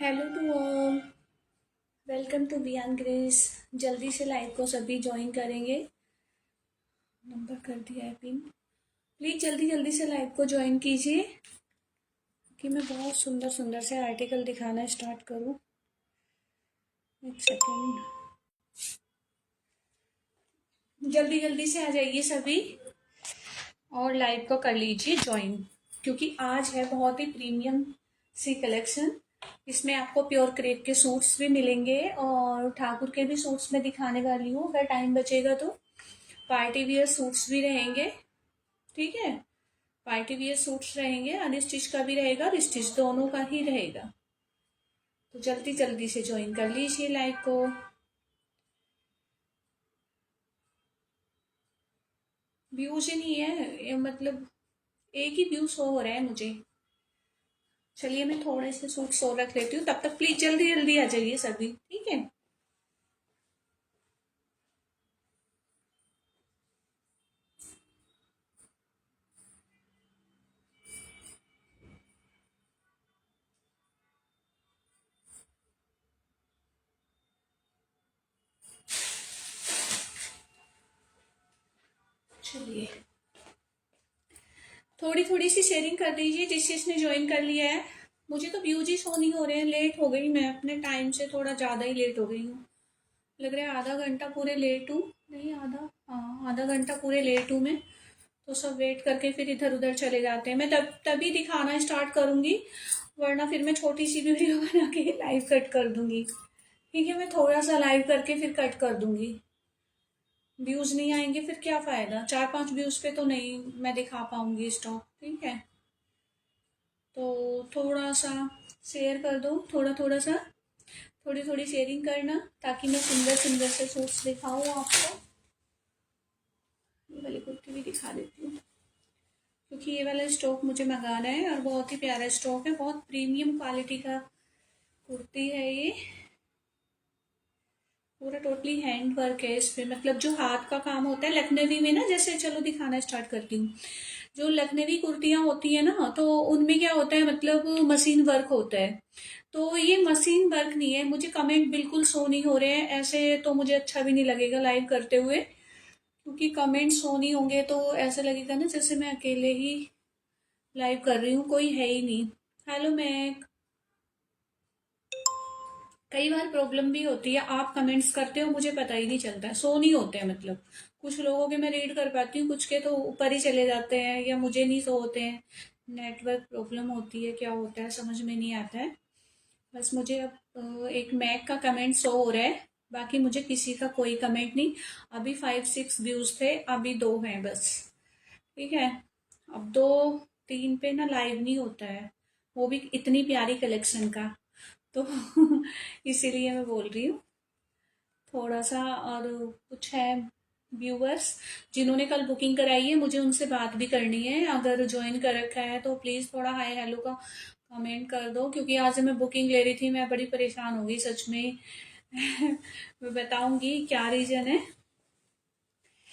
Hello to all. Welcome to Beyond Grace. जल्दी से live को सभी ज्वाइन करेंगे। नंबर कर दिया है पिन। प्लीज जल्दी जल्दी से लाइव को ज्वाइन कीजिए कि मैं बहुत सुंदर सुंदर से आर्टिकल दिखाना स्टार्ट करूं। एक सेकेंड। जल्दी जल्दी से आ जाइए सभी और लाइव को कर लीजिए ज्वाइन, क्योंकि आज है बहुत ही प्रीमियम सी कलेक्शन। इसमें आपको प्योर क्रेप के सूट्स भी मिलेंगे और ठाकुर के भी सूट्स में दिखाने वाली हूँ अगर टाइम बचेगा तो। पार्टी वियर सूट्स भी रहेंगे, ठीक है। पार्टी वियर सूट्स रहेंगे, अनस्टिच का भी रहेगा और स्टिच दोनों का ही रहेगा। तो जल्दी जल्दी से ज्वाइन कर लीजिए लाइव को। व्यूज ही नहीं है मतलब एक ही व्यू शो हो रहा है मुझे। चलिए मैं थोड़े से सूट शो रख लेती हूँ, तब तक प्लीज जल्दी जल्दी आ जाइए सभी, ठीक है। चलिए थोड़ी थोड़ी सी शेयरिंग कर दीजिए जिस जिसने ज्वाइन कर लिया है। मुझे तो व्यूज ही शो नहीं हो रहे हैं, लेट हो गई मैं अपने टाइम से, थोड़ा ज़्यादा ही लेट हो गई हूँ। लग रहा है आधा घंटा पूरे लेट हूँ, नहीं आधा, हाँ आधा घंटा पूरे लेट हूँ मैं। तो सब वेट करके फिर इधर उधर चले जाते हैं। मैं तभी दिखाना स्टार्ट करूंगी, वरना फिर मैं छोटी सी वीडियो बना के लाइव कट कर दूंगी। ठीक है, मैं थोड़ा सा लाइव करके फिर कट कर दूंगी। व्यूज नहीं आएंगे फिर क्या फायदा, 4-5 व्यूज पे तो नहीं मैं दिखा पाऊंगी स्टॉक, ठीक है। तो थोड़ा सा शेयर कर दो, थोड़ा थोड़ा सा, थोड़ी थोड़ी शेयरिंग करना ताकि मैं सुंदर सुंदर से सूट्स दिखाऊँ आपको। ये वाली कुर्ती भी दिखा देती हूँ क्योंकि ये वाला स्टॉक मुझे मंगाना है और बहुत ही प्यारा स्टॉक है, बहुत प्रीमियम क्वालिटी का कुर्ती है ये। पूरा टोटली हैंड वर्क है इस पे, मतलब जो हाथ का काम होता है लखनवी में ना, जैसे चलो दिखाना स्टार्ट करती हूँ। जो लखनवी कुर्तियां होती है ना, तो उनमें क्या होता है, मतलब मशीन वर्क होता है। तो ये मशीन वर्क नहीं है। मुझे कमेंट बिल्कुल शो नहीं हो रहे हैं ऐसे, तो मुझे अच्छा भी नहीं लगेगा लाइव करते हुए, क्योंकि कमेंट शो नहीं होंगे तो ऐसा लगेगा ना जैसे मैं अकेले ही लाइव कर रही हूँ, कोई है ही नहीं। Hello Mac. कई बार प्रॉब्लम भी होती है, आप कमेंट्स करते हो मुझे पता ही नहीं चलता, शो नहीं होते हैं मतलब। कुछ लोगों के मैं रीड कर पाती हूँ, कुछ के तो ऊपर ही चले जाते हैं या मुझे नहीं शो होते हैं। नेटवर्क प्रॉब्लम होती है, क्या होता है समझ में नहीं आता है। बस मुझे अब एक मैक का कमेंट शो हो रहा है, बाकी मुझे किसी का कोई कमेंट नहीं। अभी 5-6 व्यूज थे, अभी 2 हैं बस, ठीक है। अब 2-3 पे ना लाइव नहीं होता है, वो भी इतनी प्यारी कलेक्शन का। तो इसीलिए मैं बोल रही हूँ थोड़ा सा। और कुछ है व्यूअर्स जिन्होंने कल बुकिंग कराई है, मुझे उनसे बात भी करनी है। अगर ज्वाइन कर रखा है तो प्लीज थोड़ा हाय हेलो का कमेंट कर दो, क्योंकि आज मैं बुकिंग ले रही थी, मैं बड़ी परेशान हो गई सच में। मैं बताऊंगी क्या रीजन है।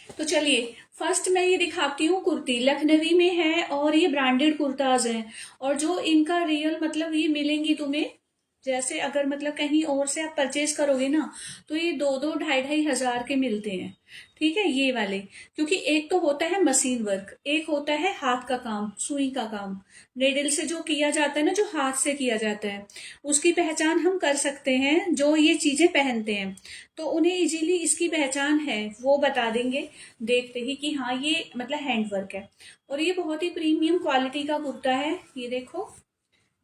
तो चलिए फर्स्ट मैं ये दिखाती हूँ, कुर्ती लखनवी में है और ये ब्रांडेड कुर्ताज हैं। और जो इनका रियल मतलब ये मिलेंगी तुम्हें, जैसे अगर मतलब कहीं और से आप परचेज करोगे ना, तो ये 2-2 2.5-2.5 हजार के मिलते हैं, ठीक है ये वाले। क्योंकि एक तो होता है मशीन वर्क, एक होता है हाथ का काम, सुई का काम, नेडल से जो किया जाता है ना, जो हाथ से किया जाता है, उसकी पहचान हम कर सकते हैं जो ये चीजें पहनते हैं। तो उन्हें इजीली इसकी पहचान है, वो बता देंगे देखते ही कि हाँ ये मतलब हैंड वर्क है। और ये बहुत ही प्रीमियम क्वालिटी का कुर्ता है, ये देखो।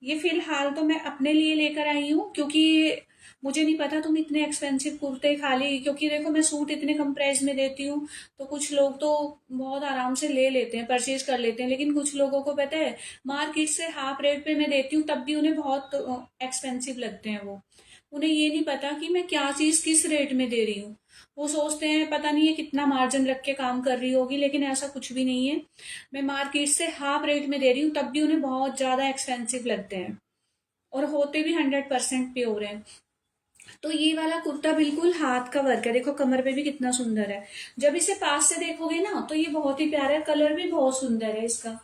ये फिलहाल तो मैं अपने लिए लेकर आई हूँ, क्योंकि मुझे नहीं पता तुम इतने एक्सपेंसिव कुर्ते खाली, क्योंकि देखो मैं सूट इतने कम प्राइस में देती हूँ, तो कुछ लोग तो बहुत आराम से ले लेते हैं, परचेज कर लेते हैं। लेकिन कुछ लोगों को पता है मार्केट से हाफ रेट पे मैं देती हूँ, तब भी उन्हें बहुत एक्सपेंसिव लगते हैं वो। उन्हें ये नहीं पता कि मैं क्या चीज किस रेट में दे रही हूँ। वो सोचते हैं पता नहीं है कितना मार्जिन रख के काम कर रही होगी, लेकिन ऐसा कुछ भी नहीं है। मैं मार्केट से हाफ रेट में दे रही हूँ, तब भी उन्हें बहुत ज्यादा एक्सपेंसिव लगते हैं, और होते भी 100% प्योर है। तो ये वाला कुर्ता बिल्कुल हाथ का वर्क है, देखो कमर पे भी कितना सुंदर है। जब इसे पास से देखोगे ना तो ये बहुत ही प्यारा है, कलर भी बहुत सुंदर है इसका।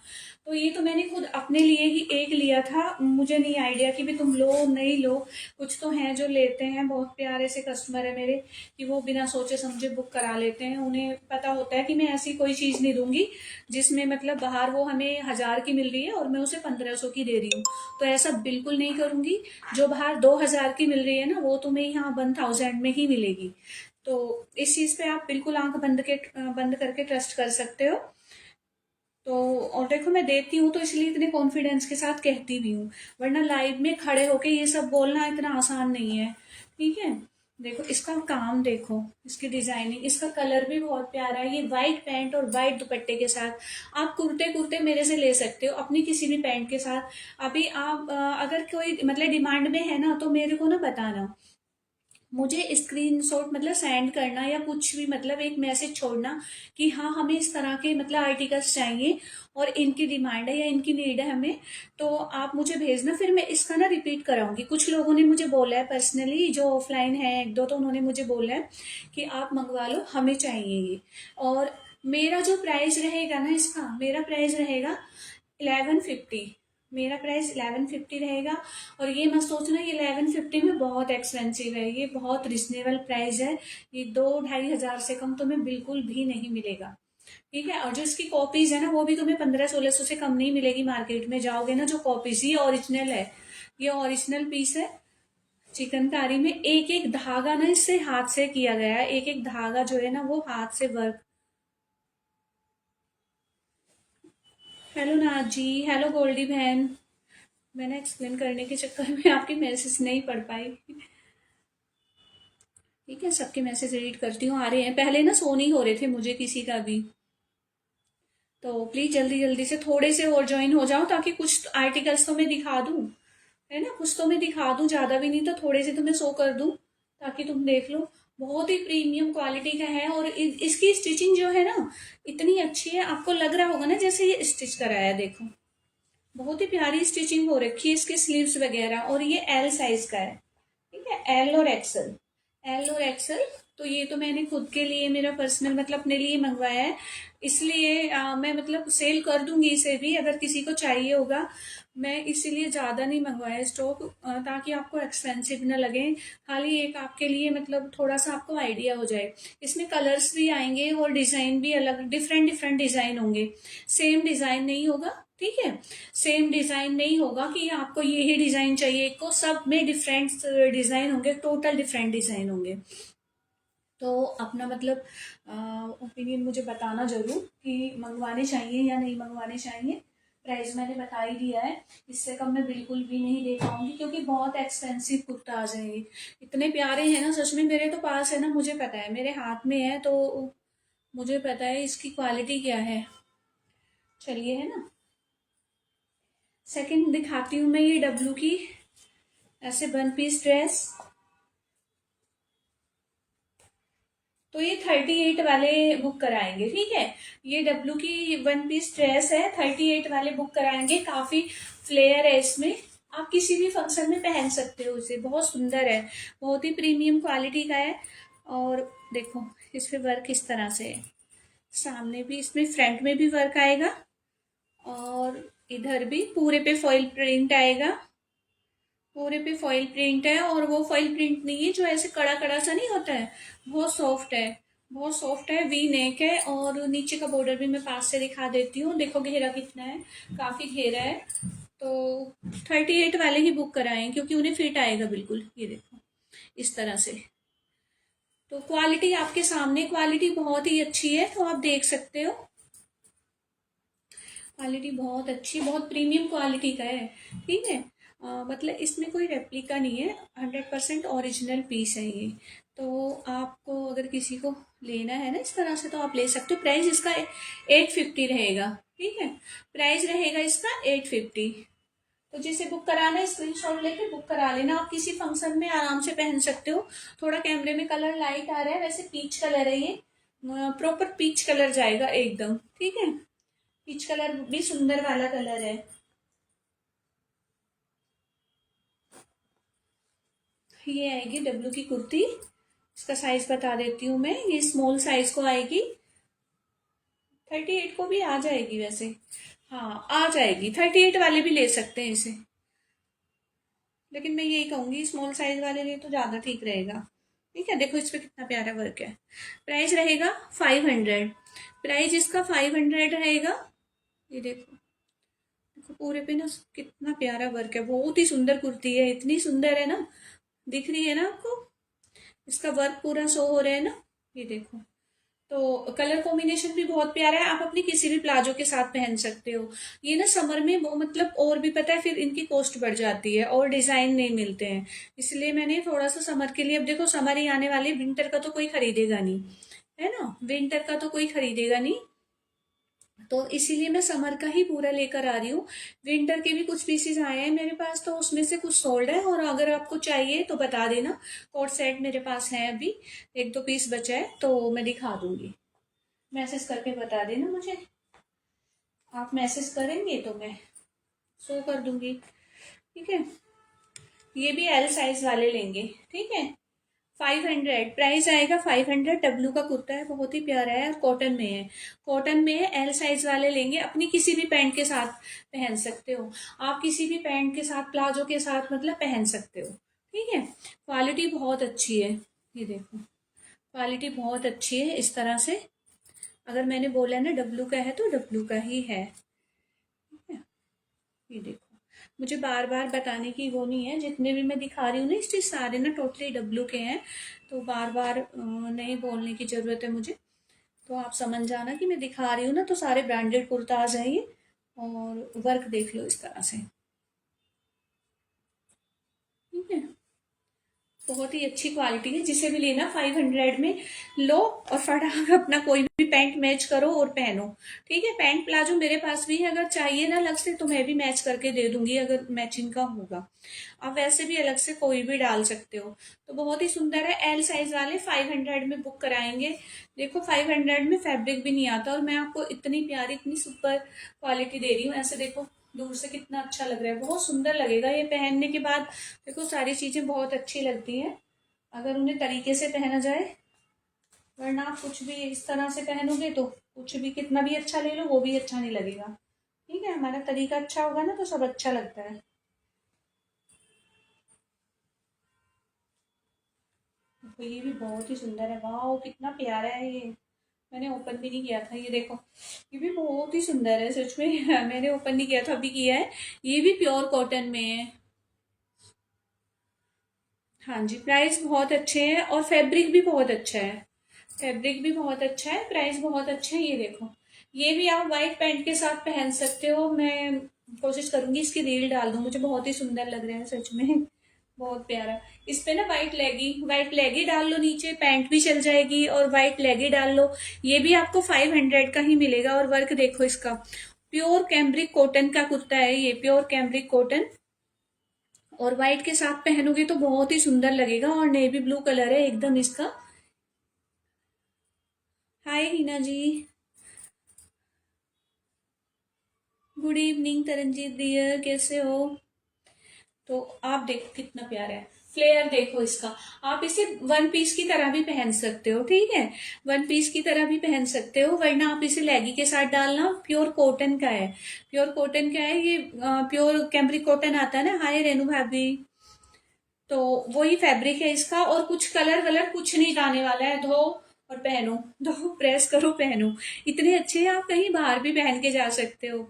तो ये तो मैंने खुद अपने लिए ही एक लिया था, मुझे नहीं आइडिया कि भी तुम लो नहीं लो। कुछ तो हैं जो लेते हैं, बहुत प्यारे से कस्टमर है मेरे, कि वो बिना सोचे समझे बुक करा लेते हैं। उन्हें पता होता है कि मैं ऐसी कोई चीज़ नहीं दूंगी जिसमें मतलब बाहर वो हमें 1000 की मिल रही है और मैं उसे 1500 की दे रही हूँ। तो ऐसा बिल्कुल नहीं करूंगी। जो बाहर 2000 की मिल रही है ना, वो तुम्हें यहाँ 1000 में ही मिलेगी। तो इस चीज़ पे आप बिल्कुल आंख बंद करके ट्रस्ट कर सकते हो। तो और देखो, मैं देती हूँ तो इसलिए इतने कॉन्फिडेंस के साथ कहती भी हूँ, वरना लाइव में खड़े होके ये सब बोलना इतना आसान नहीं है। ठीक है। देखो इसका काम, देखो इसकी डिजाइनिंग, इसका कलर भी बहुत प्यारा है। ये वाइट पैंट और वाइट दुपट्टे के साथ आप कुर्ते कुर्ते मेरे से ले सकते हो अपनी किसी भी पैंट के साथ। अभी आप अगर कोई मतलब डिमांड में है ना, तो मेरे को ना बताना, मुझे स्क्रीनशॉट मतलब सेंड करना या कुछ भी मतलब एक मैसेज छोड़ना कि हाँ हमें इस तरह के मतलब आर्टिकल्स चाहिए और इनकी डिमांड है या इनकी नीड है हमें। तो आप मुझे भेजना, फिर मैं इसका ना रिपीट कराऊंगी। कुछ लोगों ने मुझे बोला है पर्सनली, जो ऑफलाइन है एक दो, तो उन्होंने मुझे बोला है कि आप मंगवा लो, हमें चाहिए ये। और मेरा जो प्राइस रहेगा ना, इसका मेरा प्राइस रहेगा 1150। मेरा प्राइस 1150 रहेगा। और ये मत सोचना ये 1150 में बहुत एक्सपेंसिव है, ये बहुत रिजनेबल प्राइस है। ये 2-2.5 हजार से कम तुम्हें बिल्कुल भी नहीं मिलेगा। ठीक है। और जो इसकी कॉपीज है ना, वो भी तुम्हें 1500-1600 से कम नहीं मिलेगी। मार्केट में जाओगे ना, जो कॉपीज, ये ओरिजिनल है, ये ओरिजिनल पीस है। चिकनकारी में एक एक धागा ना इससे हाथ से किया गया है, एक एक धागा जो है ना वो हाथ से work. Hello Nath ji, hello Goldy बहन। मैंने एक्सप्लेन करने के चक्कर में आपकी मैसेज नहीं पढ़ पाई। ठीक है, सबके मैसेज रीड करती हूँ, आ रहे हैं। पहले ना सो नहीं हो रहे थे मुझे किसी का भी। तो प्लीज जल्दी जल्दी से थोड़े से और ज्वाइन हो जाओ, ताकि कुछ आर्टिकल्स तो मैं दिखा दूँ, है ना, कुछ तो मैं दिखा दूँ, ज्यादा भी नहीं तो थोड़े से तुम्हें शो कर दूँ, ताकि तुम देख लो। बहुत ही प्रीमियम क्वालिटी का है। और इसकी स्टिचिंग जो है ना, इतनी अच्छी है, आपको लग रहा होगा ना जैसे ये स्टिच कराया है। देखो बहुत ही प्यारी स्टिचिंग हो रखी है इसके स्लीव्स वगैरह। और ये एल साइज का है। ठीक है, एल और एक्सल, एल और एक्सल। तो ये तो मैंने खुद के लिए, मेरा पर्सनल मतलब अपने लिए मंगवाया है। इसलिए मैं मतलब सेल कर दूंगी इसे भी, अगर किसी को चाहिए होगा। मैं इसीलिए ज्यादा नहीं मंगवाया स्टॉक, ताकि आपको एक्सपेंसिव ना लगे। खाली एक आपके लिए मतलब थोड़ा सा आपको आइडिया हो जाए। इसमें कलर्स भी आएंगे और डिजाइन भी अलग, डिफरेंट डिफरेंट डिजाइन होंगे। सेम डिजाइन नहीं होगा। ठीक है, सेम डिजाइन नहीं होगा कि आपको ये ही डिजाइन चाहिए, को सब में डिफरेंट डिजाइन होंगे, टोटल डिफरेंट डिजाइन होंगे। तो अपना मतलब ओपिनियन मुझे बताना जरूर कि मंगवाने चाहिए या नहीं मंगवाने चाहिए। प्राइस मैंने बता ही दिया है, इससे कम मैं बिल्कुल भी नहीं दे पाऊंगी, क्योंकि बहुत एक्सपेंसिव कुर्ता आ जाएंगे। इतने प्यारे हैं ना सच में, मेरे तो पास है ना, मुझे पता है, मेरे हाथ में है तो मुझे पता है इसकी क्वालिटी क्या है। चलिए, है ना। सेकंड दिखाती हूँ मैं, ये डब्लू की ऐसे वन पीस ड्रेस। तो ये 38 वाले बुक कराएंगे। ठीक है, ये डब्लू की वन पीस ड्रेस है, 38 वाले बुक कराएंगे। काफी फ्लेयर है इसमें, आप किसी भी फंक्शन में पहन सकते हो इसे, बहुत सुंदर है, बहुत ही प्रीमियम क्वालिटी का है। और देखो इस पे वर्क इस तरह से है, सामने भी, इसमें फ्रंट में भी वर्क आएगा और इधर भी पूरे पे फॉइल प्रिंट आएगा। पूरे पे फॉइल प्रिंट है, और वो फॉइल प्रिंट नहीं है जो ऐसे कड़ा कड़ा सा नहीं होता है, बहुत सॉफ्ट है, बहुत सॉफ्ट है। वी नेक है, और नीचे का बॉर्डर भी मैं पास से दिखा देती हूँ। देखो घेरा कितना है, काफी घेरा है। तो 38 वाले ही बुक कराएं, क्योंकि उन्हें फिट आएगा बिल्कुल। ये देखो इस तरह से। तो क्वालिटी आपके सामने, क्वालिटी बहुत ही अच्छी है, तो आप देख सकते हो। क्वालिटी बहुत अच्छी, बहुत प्रीमियम क्वालिटी का है। ठीक है, मतलब इसमें कोई रेप्लिका नहीं है, 100% ओरिजिनल पीस है ये। तो आपको अगर किसी को लेना है ना इस तरह से, तो आप ले सकते हो। प्राइस इसका 850 रहेगा। ठीक है, प्राइस रहेगा इसका 850। तो जिसे बुक कराना है स्क्रीनशॉट लेके बुक करा लेना, आप किसी फंक्शन में आराम से पहन सकते हो। थोड़ा कैमरे में कलर लाइट आ रहा है, वैसे पीच कलर है ये, प्रॉपर पीच कलर जाएगा एकदम। ठीक है, पीच कलर भी सुंदर वाला कलर है। ये आएगी डब्लू की कुर्ती, इसका साइज बता देती हूँ मैं, ये स्मॉल साइज को आएगी, 38 को भी आ जाएगी वैसे। हाँ आ जाएगी, 38 वाले भी ले सकते हैं इसे, लेकिन मैं यही कहूंगी स्मॉल साइज वाले लिए तो ज्यादा ठीक रहेगा। ठीक है, देखो इस पे कितना प्यारा वर्क है। प्राइस रहेगा 500। प्राइस इसका 500 रहेगा। ये देखो, देखो पूरे पे ना कितना प्यारा वर्क है, बहुत ही सुंदर कुर्ती है, इतनी सुंदर है ना, दिख रही है ना आपको, इसका वर्क पूरा शो हो रहा है ना, ये देखो। तो कलर कॉम्बिनेशन भी बहुत प्यारा है, आप अपनी किसी भी प्लाजो के साथ पहन सकते हो। ये ना समर में वो मतलब और भी पता है फिर इनकी कॉस्ट बढ़ जाती है और डिजाइन नहीं मिलते हैं, इसलिए मैंने थोड़ा सा समर के लिए, अब देखो समर ही आने वाली, विंटर का तो कोई खरीदेगा नहीं, है ना, विंटर का तो कोई खरीदेगा नहीं, तो इसीलिए मैं समर का ही पूरा लेकर आ रही हूँ। विंटर के भी कुछ पीसेस आए हैं मेरे पास, तो उसमें से कुछ सोल्ड है, और अगर आपको चाहिए तो बता देना। कोट सेट मेरे पास है अभी, एक दो पीस बचा है तो मैं दिखा दूंगी, मैसेज करके बता देना मुझे, आप मैसेज करेंगे तो मैं शो कर दूंगी। ठीक है, ये भी एल साइज वाले लेंगे। ठीक है, 500 प्राइस आएगा, 500। डब्लू का कुर्ता है, बहुत ही प्यारा है और कॉटन में है, कॉटन में है, एल साइज वाले लेंगे, अपनी किसी भी पैंट के साथ पहन सकते हो, आप किसी भी पैंट के साथ प्लाजो के साथ मतलब पहन सकते हो। ठीक है, क्वालिटी बहुत अच्छी है, ये देखो क्वालिटी बहुत अच्छी है इस तरह से, अगर मैंने बोला ना डब्लू का है तो डब्लू का ही है। ठीक है, ये देखो, मुझे बार बार बताने की वो नहीं है, जितने भी मैं दिखा रही हूँ ना स्टिच सारे ना टोटली डब्लू के हैं, तो बार बार नहीं बोलने की जरूरत है मुझे, तो आप समझ जाना कि मैं दिखा रही हूँ ना तो सारे ब्रांडेड कुर्ता आ जाइए, और वर्क देख लो इस तरह से। ठीक है, बहुत ही अच्छी क्वालिटी है, जिसे भी लेना 500 में लो, और फटाफट अपना कोई भी पैंट मैच करो और पहनो। ठीक है, पैंट प्लाजो मेरे पास भी है, अगर चाहिए ना अलग से तो मैं भी मैच करके दे दूंगी अगर मैचिंग का होगा, आप वैसे भी अलग से कोई भी डाल सकते हो। तो बहुत ही सुंदर है, एल साइज वाले 500 में बुक कराएंगे। देखो 500 में फैब्रिक भी नहीं आता, और मैं आपको इतनी प्यारी इतनी सुपर क्वालिटी दे रही हूँ, ऐसे देखो दूर से कितना अच्छा लग रहा है, बहुत सुंदर लगेगा ये पहनने के बाद। देखो सारी चीजें बहुत अच्छी लगती हैं अगर उन्हें तरीके से पहना जाए, वरना आप कुछ भी इस तरह से पहनोगे तो कुछ भी कितना भी अच्छा ले लो वो भी अच्छा नहीं लगेगा। ठीक है, हमारा तरीका अच्छा होगा ना तो सब अच्छा लगता है। तो ये भी बहुत ही सुंदर है, वाह कितना प्यारा है ये, मैंने ओपन भी नहीं किया था, ये देखो ये भी बहुत ही सुंदर है सच में मैंने ओपन नहीं किया था, अभी किया है। ये भी प्योर कॉटन में है। हाँ जी, प्राइस बहुत अच्छे हैं और फैब्रिक भी बहुत अच्छा है, फैब्रिक भी बहुत अच्छा है, प्राइस बहुत अच्छा है। ये देखो, ये भी आप व्हाइट पैंट के साथ पहन सकते हो, मैं कोशिश करूंगी इसकी रील डाल दूं, मुझे बहुत ही सुंदर लग रहा है सच में बहुत प्यारा। इस पे ना व्हाइट लेगी डाल लो, नीचे पैंट भी चल जाएगी, और व्हाइट लेगी डाल लो, ये भी आपको 500 का ही मिलेगा। और वर्क देखो इसका, प्योर कैम्ब्रिक कॉटन का कुर्ता है ये, प्योर कैम्ब्रिक कॉटन, और व्हाइट के साथ पहनोगे तो बहुत ही सुंदर लगेगा, और नेवी ब्लू कलर है एकदम इसका। हाय हिना जी, गुड इवनिंग तरनजीत डियर, कैसे हो? तो आप देखो कितना प्यारा है, फ्लेयर देखो इसका, आप इसे वन पीस की तरह भी पहन सकते हो। ठीक है, वन पीस की तरह भी पहन सकते हो, वरना आप इसे लेगी के साथ डालना। प्योर कॉटन का है, प्योर कॉटन का है ये, प्योर कैम्ब्रिक कॉटन आता है ना। हाय रेनू भाभी, तो वही फैब्रिक है इसका, और कुछ कलर वलर कुछ नहीं जाने वाला है, धो और पहनो, धो प्रेस करो पहनो, इतने अच्छे हैं, आप कहीं बाहर भी पहन के जा सकते हो।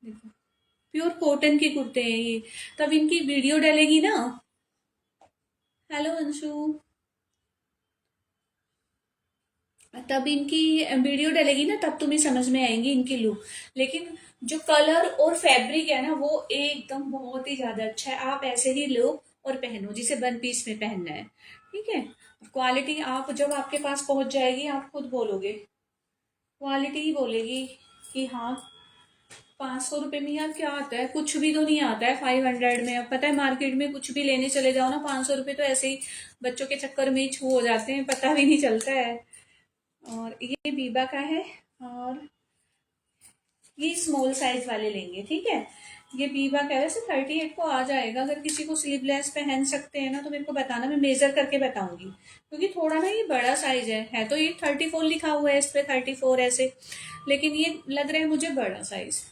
देखो प्योर कॉटन के कुर्ते हैं ये, तब इनकी वीडियो डलेगी ना। हेलो अंशु, तब इनकी वीडियो डलेगी ना तब तुम्हें समझ में आएंगी इनकी लुक, लेकिन जो कलर और फैब्रिक है ना वो एकदम बहुत ही ज्यादा अच्छा है, आप ऐसे ही लो और पहनो जिसे वन पीस में पहनना है। ठीक है, क्वालिटी आप जब आपके पास पहुंच जाएगी आप खुद बोलोगे, क्वालिटी ही बोलेगी कि हाँ। 500 रुपये में यार क्या आता है, कुछ भी तो नहीं आता है 500 में। अब पता है मार्केट में कुछ भी लेने चले जाओ ना, 500 रुपये तो ऐसे ही बच्चों के चक्कर में ही छू हो जाते हैं, पता भी नहीं चलता है। और ये बीबा का है, और ये स्मॉल साइज वाले लेंगे। ठीक है, ये बीबा का है, वैसे 38 को आ जाएगा, अगर किसी को स्लीवलेस पहन सकते हैं ना तो मेरे को बताना, मैं मेजर करके बताऊंगी, क्योंकि थोड़ा ना ये बड़ा साइज है तो ये 34 लिखा हुआ है इस पे, 34 ऐसे, लेकिन ये लग रहा है मुझे बड़ा साइज।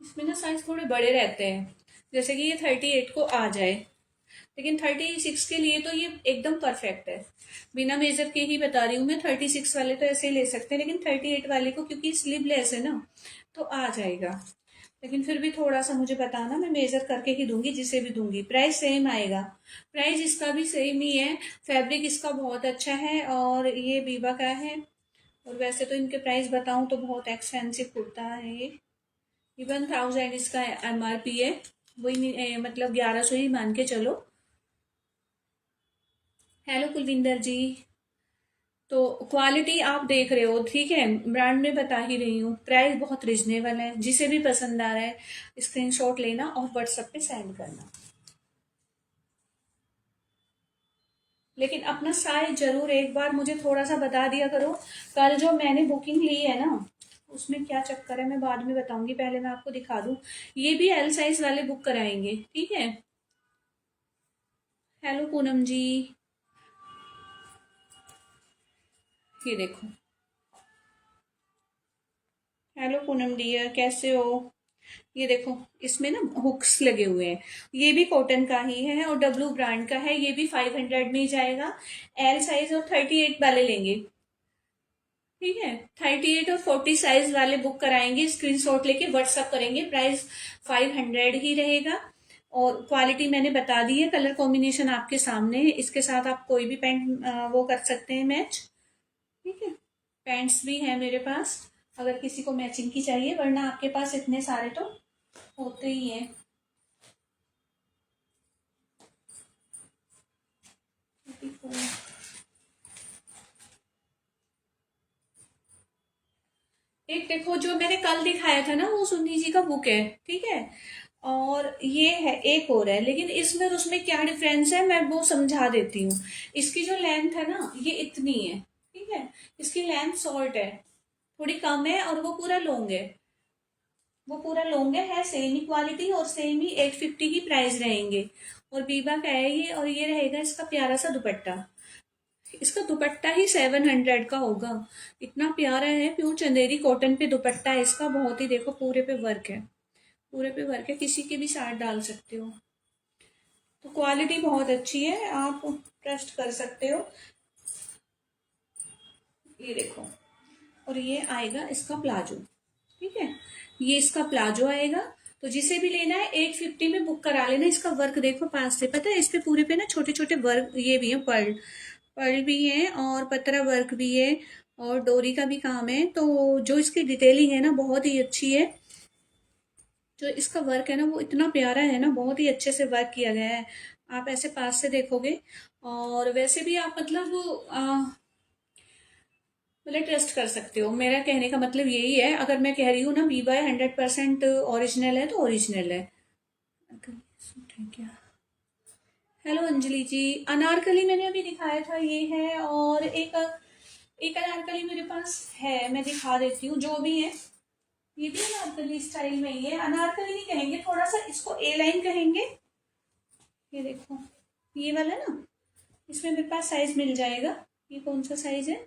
इसमें ना साइज थोड़े बड़े रहते हैं, जैसे कि ये 38 को आ जाए, लेकिन 36 के लिए तो ये एकदम परफेक्ट है। बिना मेजर के ही बता रही हूँ मैं, 36 वाले तो ऐसे ही ले सकते हैं, लेकिन 38 वाले को क्योंकि स्लीवलेस है ना, तो आ जाएगा। लेकिन फिर भी थोड़ा सा मुझे बताना, मैं मेजर करके ही दूंगी, जिसे भी दूंगी। प्राइस सेम आएगा, प्राइस इसका भी सेम ही है। फैब्रिक इसका बहुत अच्छा है और ये बीबा का है। और वैसे तो इनके प्राइस बताऊं तो बहुत एक्सपेंसिव कुर्ता है ये। 11,000 इसका MRP है। वही मतलब 1100 ही मान के चलो। हेलो कुलविंदर जी। तो क्वालिटी आप देख रहे हो, ठीक है, ब्रांड में बता ही रही हूँ। प्राइस बहुत रिजनेबल है, जिसे भी पसंद आ रहा है स्क्रीनशॉट लेना और व्हाट्सएप पे सेंड करना। लेकिन अपना साइज जरूर एक बार मुझे थोड़ा सा बता दिया करो। कल जो मैंने बुकिंग ली है ना, उसमें क्या चक्कर है मैं बाद में बताऊंगी, पहले मैं आपको दिखा दूं। ये भी L साइज वाले बुक कराएंगे, ठीक है। हेलो पूनम जी। ये देखो। हेलो पूनम डियर, कैसे हो? ये देखो, इसमें ना हुक्स लगे हुए हैं। ये भी कॉटन का ही है और डब्लू ब्रांड का है। ये भी 500 में ही जाएगा। L साइज और 38 वाले लेंगे, ठीक है। 38 और 40 साइज वाले बुक कराएंगे, स्क्रीनशॉट लेके व्हाट्सअप करेंगे। प्राइस 500 ही रहेगा। और क्वालिटी मैंने बता दी है, कलर कॉम्बिनेशन आपके सामने है। इसके साथ आप कोई भी पैंट वो कर सकते हैं मैच, ठीक है। पैंट्स भी है मेरे पास, अगर किसी को मैचिंग की चाहिए, वरना आपके पास इतने सारे तो होते ही हैं। एक देखो, जो मैंने कल दिखाया था ना, वो सुन्नी जी का बुक है, ठीक है। और ये है एक और है, लेकिन इसमें और उसमें क्या डिफरेंस है मैं वो समझा देती हूँ। इसकी जो लेंथ है ना, ये इतनी है, ठीक है। इसकी लेंथ शॉर्ट है, थोड़ी कम है, और वो पूरा लॉन्ग है। वो पूरा लॉन्ग है सेम ही क्वालिटी और सेम ही 850 ही प्राइस रहेंगे। और बीबा का है ये, और ये रहेगा इसका प्यारा सा दुपट्टा। इसका दुपट्टा ही 700 का होगा। इतना प्यारा है, प्योर चंदेरी कॉटन पे दुपट्टा है इसका। बहुत ही देखो, पूरे पे वर्क है, पूरे पे वर्क है, किसी के भी साथ डाल सकते हो। तो क्वालिटी बहुत अच्छी है, आप ट्रस्ट कर सकते हो। ये देखो, और ये आएगा इसका प्लाजो, ठीक है। ये इसका प्लाजो आएगा। तो जिसे भी लेना है 850 में बुक करा लेना। इसका वर्क देखो पास से, पता है इस पे पूरे पे ना छोटे छोटे वर्क ये भी है, पर्ल पर्ल भी है और पतरा वर्क भी है और डोरी का भी काम है। तो जो इसकी डिटेलिंग है ना, बहुत ही अच्छी है। जो इसका वर्क है ना, वो इतना प्यारा है ना, बहुत ही अच्छे से वर्क किया गया है। आप ऐसे पास से देखोगे। और वैसे भी आप मतलब ट्रस्ट कर सकते हो। मेरा कहने का मतलब यही है, अगर मैं कह रही हूँ ना वीवा 100% ओरिजिनल है, तो ओरिजिनल है। क्या? हेलो अंजलि जी। अनारकली मैंने अभी दिखाया था, ये है। और एक एक अनारकली मेरे पास है, मैं दिखा देती हूँ जो भी है। ये भी अनारकली स्टाइल में ही है। अनारकली नहीं कहेंगे, थोड़ा सा इसको ए लाइन कहेंगे। ये देखो, ये वाला ना, इसमें मेरे पास साइज मिल जाएगा। ये कौन सा साइज है?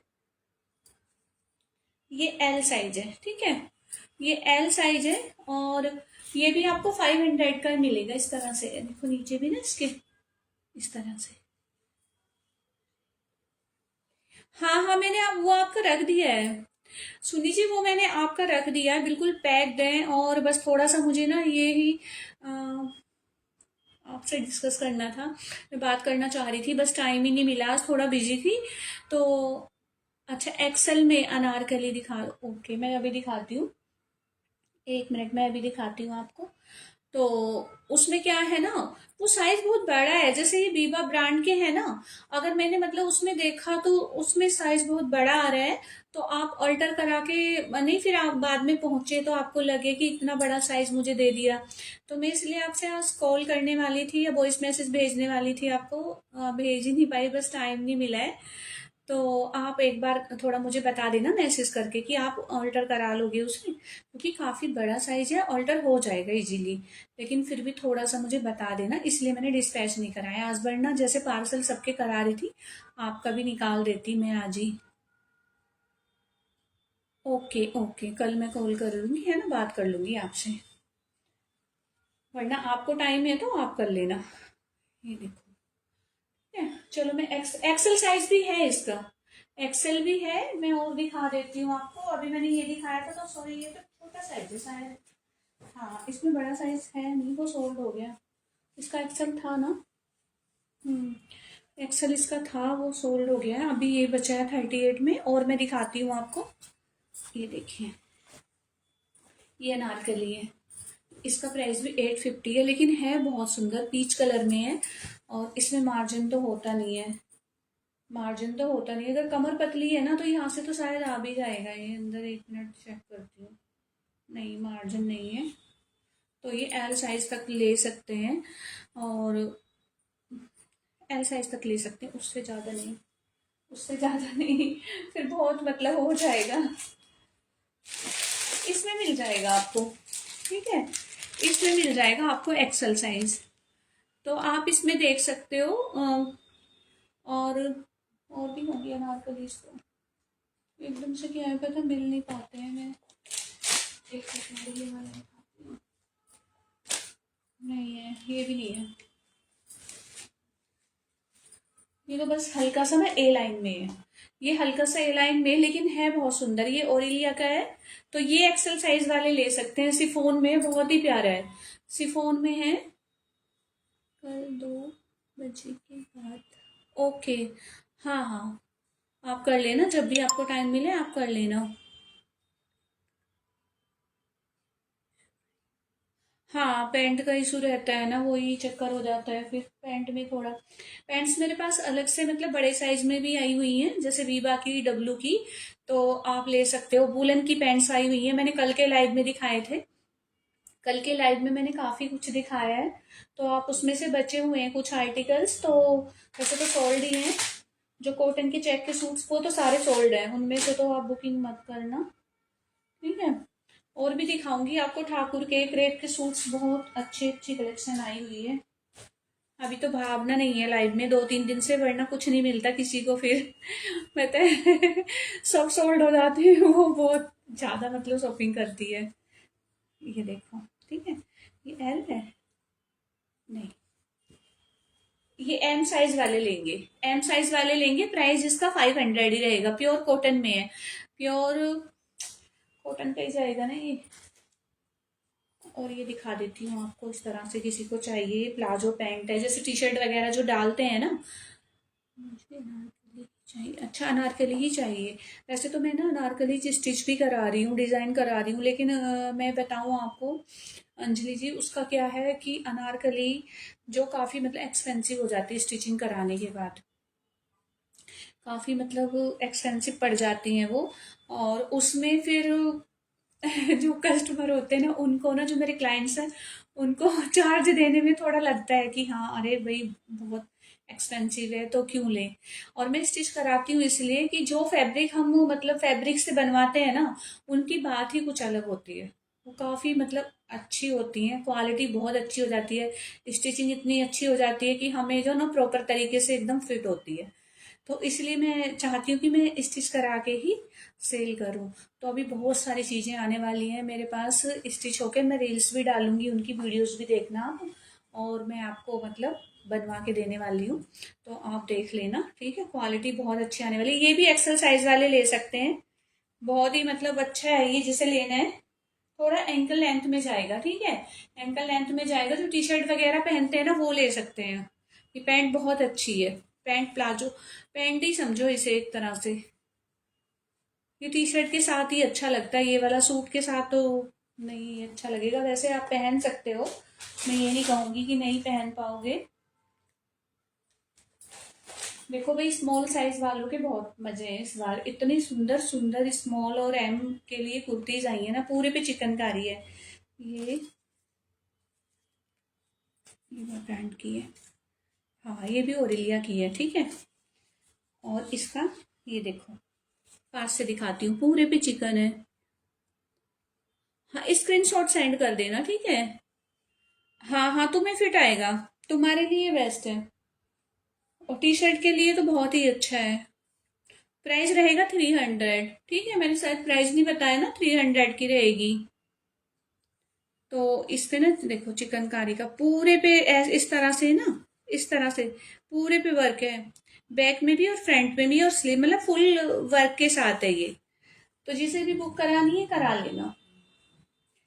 ये L साइज है, ठीक है। ये L साइज है। और ये भी आपको 500 का मिलेगा। इस तरह से देखो, नीचे भी ना इसके इस तरह से। हाँ हाँ, मैंने वो आपका रख दिया है। सुनी जी, वो मैंने आपका रख दिया है, बिल्कुल पैक्ड है। और बस थोड़ा सा मुझे ना ये ही आपसे डिस्कस करना था। मैं बात करना चाह रही थी, बस टाइम ही नहीं मिला, आज थोड़ा बिजी थी। तो अच्छा, एक्सेल में अनारकली दिखा, ओके मैं अभी दिखाती हूँ। एक मिनट, मैं अभी दिखाती हूँ आपको। तो उसमें क्या है ना, वो साइज बहुत बड़ा है, जैसे ये बीबा ब्रांड के हैं ना। अगर मैंने मतलब उसमें देखा तो उसमें साइज बहुत बड़ा आ रहा है। तो आप अल्टर करा के नहीं, फिर आप बाद में पहुंचे तो आपको लगे कि इतना बड़ा साइज मुझे दे दिया। तो मैं इसलिए आपसे आज कॉल करने वाली थी या वॉइस मैसेज भेजने वाली थी आपको। भेज ही नहीं पाई, बस टाइम नहीं मिला है। तो आप एक बार थोड़ा मुझे बता देना मैसेज करके कि आप ऑल्टर करा लोगे उसमें, क्योंकि काफ़ी बड़ा साइज है, ऑल्टर हो जाएगा इजीली। लेकिन फिर भी थोड़ा सा मुझे बता देना, इसलिए मैंने डिस्पैच नहीं कराया आज, वरना जैसे पार्सल सबके करा रही थी, आपका भी निकाल देती मैं आज ही। ओके ओके, कल मैं कॉल कर लूंगी, है ना, बात कर लूंगी आपसे। वरना आपको टाइम है तो आप कर लेना। ये देखो, ठीक है। चलो मैं एक्सेल साइज भी है इसका, एक्सेल भी है। मैं और दिखा देती हूँ आपको। अभी मैंने ये दिखाया था तो सॉरी, ये तो छोटा साइज है शायद। हाँ, इसमें बड़ा साइज है नहीं, वो सोल्ड हो गया। इसका एक्सेल था ना। एक्सेल इसका था, वो सोल्ड हो गया है। अभी ये बचा है 38 में। और मैं दिखाती हूँ आपको, ये देखिए, ये अनारकली है। इसका प्राइस भी 850 है, लेकिन है बहुत सुंदर, पीच कलर में है। और इसमें मार्जिन तो होता नहीं है, मार्जिन तो होता नहीं है। अगर कमर पतली है ना तो यहाँ से तो शायद आ भी जाएगा ये अंदर। एक मिनट चेक करती हूँ। नहीं, मार्जिन नहीं है। तो ये एल साइज तक ले सकते हैं, और एल साइज तक ले सकते हैं, उससे ज़्यादा नहीं, उससे ज़्यादा नहीं। फिर बहुत मतलब हो जाएगा। इसमें मिल जाएगा आपको, ठीक है। इसमें मिल जाएगा आपको एक्सल साइज, तो आप इसमें देख सकते हो। और भी होंगी अनारकलीज तो। एकदम से क्या है पता, मिल नहीं पाते हैं। मैं एक सेकंड, ये वाला दिखाती हूँ। नहीं है, ये भी नहीं है। ये तो बस हल्का सा ना ए लाइन में है। ये हल्का सा ए लाइन में, लेकिन है बहुत सुंदर। ये ओरिलिया का है, तो ये एक्सेल साइज वाले ले सकते हैं। सिफोन में बहुत ही प्यारा है, सिफोन में है। कल 2 बजे के बाद, ओके। हाँ हाँ, आप कर लेना, जब भी आपको टाइम मिले आप कर लेना। हाँ, पैंट का इशू रहता है ना, वही चक्कर हो जाता है फिर पैंट में थोड़ा। पैंट्स मेरे पास अलग से मतलब बड़े साइज में भी आई हुई हैं, जैसे वीबा की, डब्लू की। तो आप ले सकते हो। वूलन की पैंट्स आई हुई हैं, मैंने कल के लाइव में दिखाए थे। कल के लाइव में मैंने काफी कुछ दिखाया है, तो आप उसमें से बचे हुए हैं कुछ आर्टिकल्स तो। वैसे तो सोल्ड ही हैं। जो कॉटन के चेक के सूट्स, वो तो सारे सोल्ड हैं, उनमें से तो आप बुकिंग मत करना, ठीक है। और भी दिखाऊंगी आपको ठाकुर के क्रेप के सूट्स, बहुत अच्छी अच्छी कलेक्शन आई हुई है। अभी तो भावना नहीं है लाइव में 2-3 दिन से, वरना कुछ नहीं मिलता किसी को फिर। पता है, सब सोल्ड हो जाते हैं। वो बहुत ज्यादा मतलब शॉपिंग करती है। ये देखो, ठीक है। ये एल है, नहीं, ये एम साइज वाले लेंगे। एम साइज वाले लेंगे, प्राइस इसका 500 ही रहेगा। प्योर कॉटन में है, प्योर कॉटन का ही जाएगा ना ये। और ये दिखा देती हूँ आपको, इस तरह से किसी को चाहिए, प्लाजो पैंट है, जैसे टी शर्ट वगैरह जो डालते हैं ना। मुझे अनारकली चाहिए, अच्छा अनारकली ही चाहिए। वैसे तो मैं ना अनारकली स्टिच भी करा रही हूँ, डिज़ाइन करा रही हूँ, लेकिन मैं बताऊँ आपको अंजलि जी, उसका क्या है कि अनारकली जो काफ़ी मतलब एक्सपेंसिव हो जाती है स्टिचिंग कराने के बाद। काफ़ी मतलब एक्सपेंसिव पड़ जाती हैं वो। और उसमें फिर जो कस्टमर होते हैं ना, उनको ना, जो मेरे क्लाइंट्स हैं, उनको चार्ज देने में थोड़ा लगता है कि हाँ अरे भाई बहुत एक्सपेंसिव है तो क्यों लें। और मैं स्टिच कराती हूँ इसलिए कि जो फैब्रिक हम मतलब फैब्रिक से बनवाते हैं ना, उनकी बात ही कुछ अलग होती है। वो काफ़ी मतलब अच्छी होती हैं, क्वालिटी बहुत अच्छी हो जाती है, स्टिचिंग इतनी अच्छी हो जाती है कि हमें जो ना प्रॉपर तरीके से एकदम फिट होती है। तो इसलिए मैं चाहती हूँ कि मैं स्टिच करा के ही सेल करूँ। तो अभी बहुत सारी चीज़ें आने वाली हैं मेरे पास स्टिच होके। मैं रील्स भी डालूंगी, उनकी वीडियोस भी देखना आप। और मैं आपको मतलब बनवा के देने वाली हूँ, तो आप देख लेना, ठीक है। क्वालिटी बहुत अच्छी आने वाली है। ये भी एक्सल साइज वाले ले सकते हैं, बहुत ही मतलब अच्छा है ये, जिसे लेना है। थोड़ा एंकल लेंथ में जाएगा, ठीक है। एंकल लेंथ में जाएगा, जो टी शर्ट वगैरह पहनते हैं ना वो ले सकते हैं। ये पैंट बहुत अच्छी है, पैंट प्लाजो पैंट ही समझो इसे एक तरह से। ये टी शर्ट के साथ ही अच्छा लगता है, ये वाला सूट के साथ तो नहीं अच्छा लगेगा। वैसे आप पहन सकते हो, मैं ये नहीं कहूंगी कि नहीं पहन पाओगे। देखो भाई, स्मॉल साइज वालों के बहुत मजे हैं इस बार। इतनी सुंदर सुंदर स्मॉल और एम के लिए कुर्तीज आई है ना, पूरे पे चिकनकारी है। ये ये ब्रांड की है। हाँ, ये भी ओरिलिया की है, ठीक है। और इसका ये देखो, पास से दिखाती हूँ, पूरे पे चिकन है। हाँ, स्क्रीनशॉट सेंड कर देना, ठीक है। हाँ हाँ, तुम्हें फिट आएगा, तुम्हारे लिए बेस्ट है। और टी शर्ट के लिए तो बहुत ही अच्छा है। प्राइस रहेगा 300, ठीक है। मैंने शायद प्राइस नहीं बताया ना, 300 की रहेगी। तो इस पे ना देखो चिकनकारी का पूरे पे इस तरह से ना, इस तरह से पूरे पे वर्क है, बैक में भी और फ्रंट में भी, और स्लीव मतलब फुल वर्क के साथ है ये। तो जिसे भी बुक करानी है करा लेना।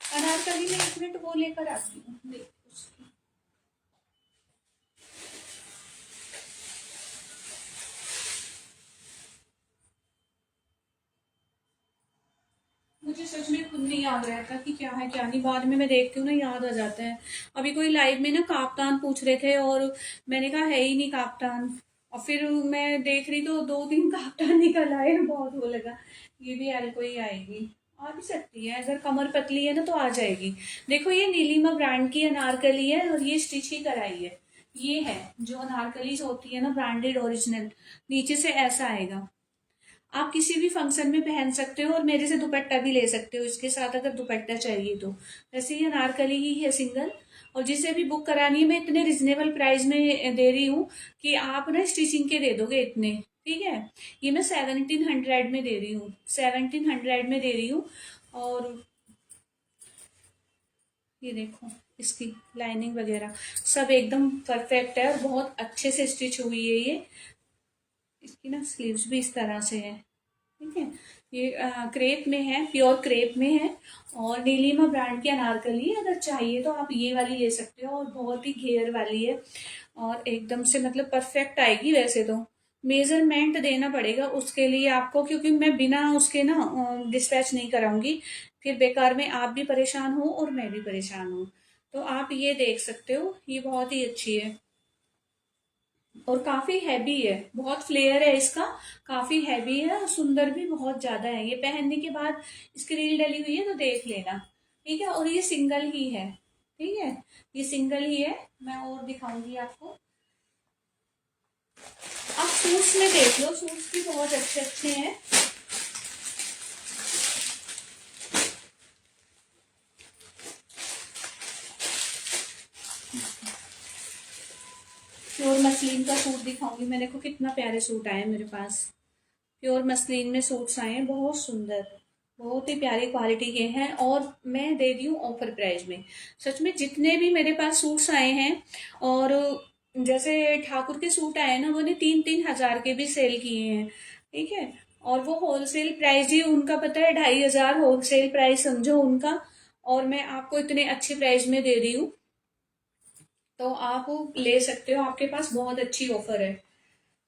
अनारकली में 1 मिनट वो लेकर आती हूँ, देख उसकी। मुझे सच में खुद नहीं याद रहता कि क्या है क्या नहीं, बाद में मैं देखती हूँ ना याद आ जाता है। अभी कोई लाइव में ना काफ्तान पूछ रहे थे और मैंने कहा है ही नहीं काफ्तान, और फिर मैं देख रही तो 2-3 काफ्तान निकल आए, बहुत वो लगा। ये भी एल को ही आएगी, आ भी सकती है अगर कमर पतली है ना तो आ जाएगी। देखो ये नीलिमा ब्रांड की अनारकली है और ये स्टिच ही कराई है। ये है जो अनारकलीज होती है ना ब्रांडेड ओरिजिनल, नीचे से ऐसा आएगा। आप किसी भी फंक्शन में पहन सकते हो और मेरे से दुपट्टा भी ले सकते हो इसके साथ अगर दुपट्टा चाहिए तो। वैसे ये अनारकली ही है सिंगल, और जिसे भी बुक करानी है मैं इतने रिजनेबल प्राइस में दे रही हूँ कि आप ना स्टिचिंग के दे दोगे इतने। ठीक है, ये मैं 1700 में दे रही हूँ, 1700 में दे रही हूँ। और ये देखो इसकी लाइनिंग वगैरह सब एकदम परफेक्ट है और बहुत अच्छे से स्टिच हुई है ये। इसकी ना स्लीव्स भी इस तरह से है। ठीक है, ये क्रेप में है, प्योर क्रेप में है, और नीलिमा ब्रांड की अनारकली है। अगर चाहिए तो आप ये वाली ले सकते हो, और बहुत ही घेर वाली है और एकदम से मतलब परफेक्ट आएगी। वैसे तो मेजरमेंट देना पड़ेगा उसके लिए आपको, क्योंकि मैं बिना उसके ना डिस्पैच नहीं कराऊंगी, फिर बेकार में आप भी परेशान हो और मैं भी परेशान हूँ। तो आप ये देख सकते हो, ये बहुत ही अच्छी है और काफी हैवी है, बहुत फ्लेयर है इसका, काफी हैवी है और सुंदर भी बहुत ज्यादा है। ये पहनने के बाद इसकी रील डली हुई है तो देख लेना। ठीक है, और ये सिंगल ही है। ठीक है, ये सिंगल ही है। मैं और दिखाऊंगी आपको, आप सूट्स में देख लो, सूट्स भी बहुत अच्छे अच्छे हैं। प्योर मसलिन का सूट दिखाऊंगी मैं, देखो कितना प्यारे सूट आए मेरे पास। प्योर मसलिन में सूट्स आए हैं, बहुत सुंदर, बहुत ही प्यारी क्वालिटी के हैं, और मैं दे दी हूँ ऑफर प्राइस में। सच में जितने भी मेरे पास सूट्स आए हैं, और जैसे ठाकुर के सूट आए ना, मैंने 3-3 हजार के भी सेल किए हैं। ठीक है, और वो होलसेल प्राइस ही उनका पता है, 2500 होलसेल प्राइस समझो उनका, और मैं आपको इतने अच्छे प्राइस में दे रही हूँ। तो आप ले सकते हो, आपके पास बहुत अच्छी ऑफर है।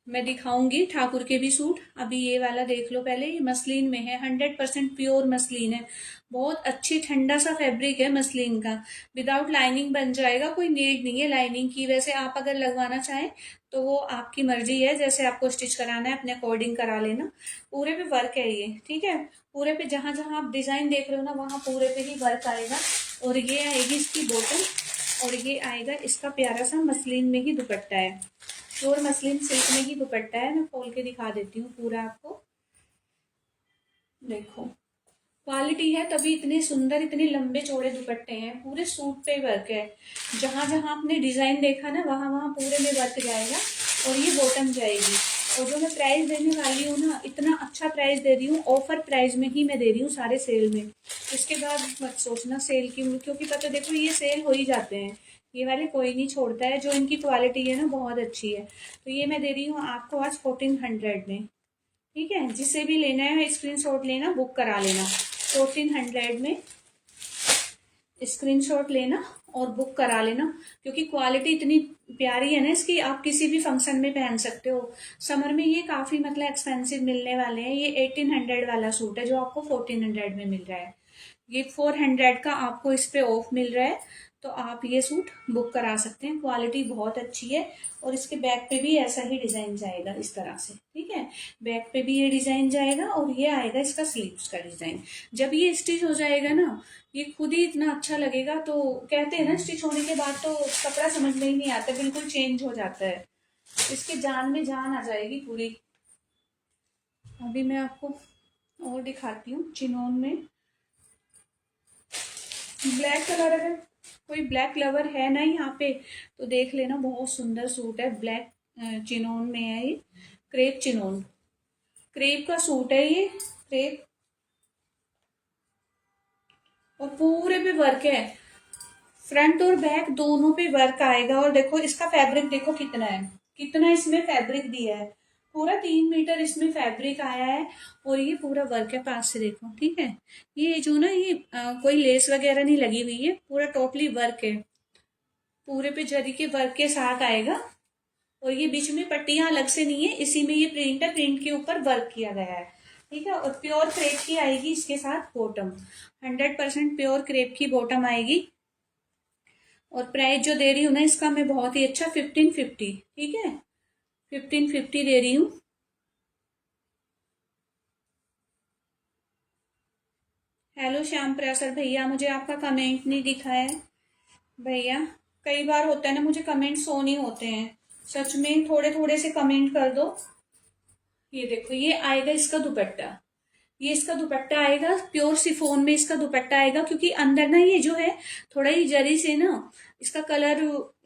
मैं दिखाऊंगी ठाकुर के भी सूट। अभी ये वाला देख लो पहले, ये मसलिन में है, 100% प्योर मसलिन है, बहुत अच्छी ठंडा सा फैब्रिक है मसलिन का। विदाउट लाइनिंग बन जाएगा, कोई नीड नहीं है लाइनिंग की। वैसे आप अगर लगवाना चाहें तो वो आपकी मर्जी है, जैसे आपको स्टिच कराना है अपने अकॉर्डिंग करा लेना। पूरे पे वर्क है ये। ठीक है, पूरे पे जहां जहां आप डिजाइन देख रहे हो ना वहां पूरे पे ही वर्क आएगा। और ये आएगी इसकी बॉटम, और ये आएगा इसका प्यारा सा मसलिन में ही दुपट्टा है, प्योर मसलिन सिल्क में ही दुपट्टा है। मैं खोल के दिखा देती हूँ पूरा आपको, देखो क्वालिटी है तभी इतने सुंदर, इतने लंबे चौड़े दुपट्टे हैं, पूरे सूट पे वर्क है। जहां जहां आपने डिजाइन देखा ना वहां वहां पूरे में वर्क जाएगा, और ये बॉटम जाएगी। और जो मैं प्राइस देने वाली हूँ ना, इतना अच्छा प्राइस दे रही हूँ, ऑफर प्राइस में ही मैं दे रही हूँ सारे सेल में। इसके बाद मत सोचना सेल की, क्योंकि पता देखो ये सेल हो ही जाते हैं, ये वाले कोई नहीं छोड़ता है, जो इनकी क्वालिटी है ना बहुत अच्छी है। तो ये मैं दे रही हूँ आपको आज 1400 में। ठीक है, जिसे भी लेना है स्क्रीनशॉट लेना, बुक करा लेना 1400 में, स्क्रीनशॉट लेना और बुक करा लेना। क्योंकि क्वालिटी इतनी प्यारी है ना इसकी, आप किसी भी फंक्शन में पहन सकते हो। समर में ये काफी मतलब एक्सपेंसिव मिलने वाले हैं। ये 1800 वाला सूट है जो आपको 1400 में मिल रहा है, ये 400 का आपको इस पे ऑफ मिल रहा है। तो आप ये सूट बुक करा सकते हैं, क्वालिटी बहुत अच्छी है। और इसके बैक पे भी ऐसा ही डिजाइन जाएगा इस तरह से। ठीक है, बैक पे भी ये डिजाइन जाएगा, और ये आएगा इसका स्लीव्स का डिजाइन। जब ये स्टिच हो जाएगा ना, ये खुद ही इतना अच्छा लगेगा। तो कहते हैं ना स्टिच होने के बाद तो कपड़ा समझ में ही नहीं आता, बिल्कुल चेंज हो जाता है, इसके जान में जान आ जाएगी पूरी। अभी मैं आपको और दिखाती हूँ चिनोन में, ब्लैक कलर, अगर कोई ब्लैक लवर है ना यहाँ पे तो देख लेना, बहुत सुंदर सूट है, ब्लैक चिनोन में है ये, क्रेप चिनोन, क्रेप का सूट है ये, क्रेप, और पूरे पे वर्क है। फ्रंट और बैक दोनों पे वर्क आएगा। और देखो इसका फैब्रिक देखो कितना है, कितना इसमें फैब्रिक दिया है। पूरा 3 मीटर इसमें फैब्रिक आया है। और ये पूरा वर्क है, पास से देखो, ठीक है। ये जो ना ये कोई लेस वगैरह नहीं लगी हुई है, पूरा टोटली वर्क है। पूरे पे जरी के वर्क के साथ आएगा। और ये बीच में पट्टियां अलग से नहीं है, इसी में ये प्रिंट है, प्रिंट के ऊपर वर्क किया गया है। ठीक है। और प्योर क्रेप की आएगी इसके साथ बॉटम, 100% प्योर क्रेप की बॉटम आएगी। और प्राइस जो दे रही हूँ ना इसका मैं बहुत ही अच्छा, 1550, ठीक है, 1550 दे रही हूँ। हेलो श्याम प्रसाद भैया, मुझे आपका कमेंट नहीं दिखा है भैया। कई बार होता है ना, मुझे कमेंट शो नहीं होते हैं, सच में थोड़े थोड़े से कमेंट कर दो। ये देखो ये आएगा इसका दुपट्टा, ये इसका दुपट्टा आएगा, प्योर सिफोन में इसका दुपट्टा आएगा। क्योंकि अंदर ना ये जो है थोड़ा ही जरी से ना इसका कलर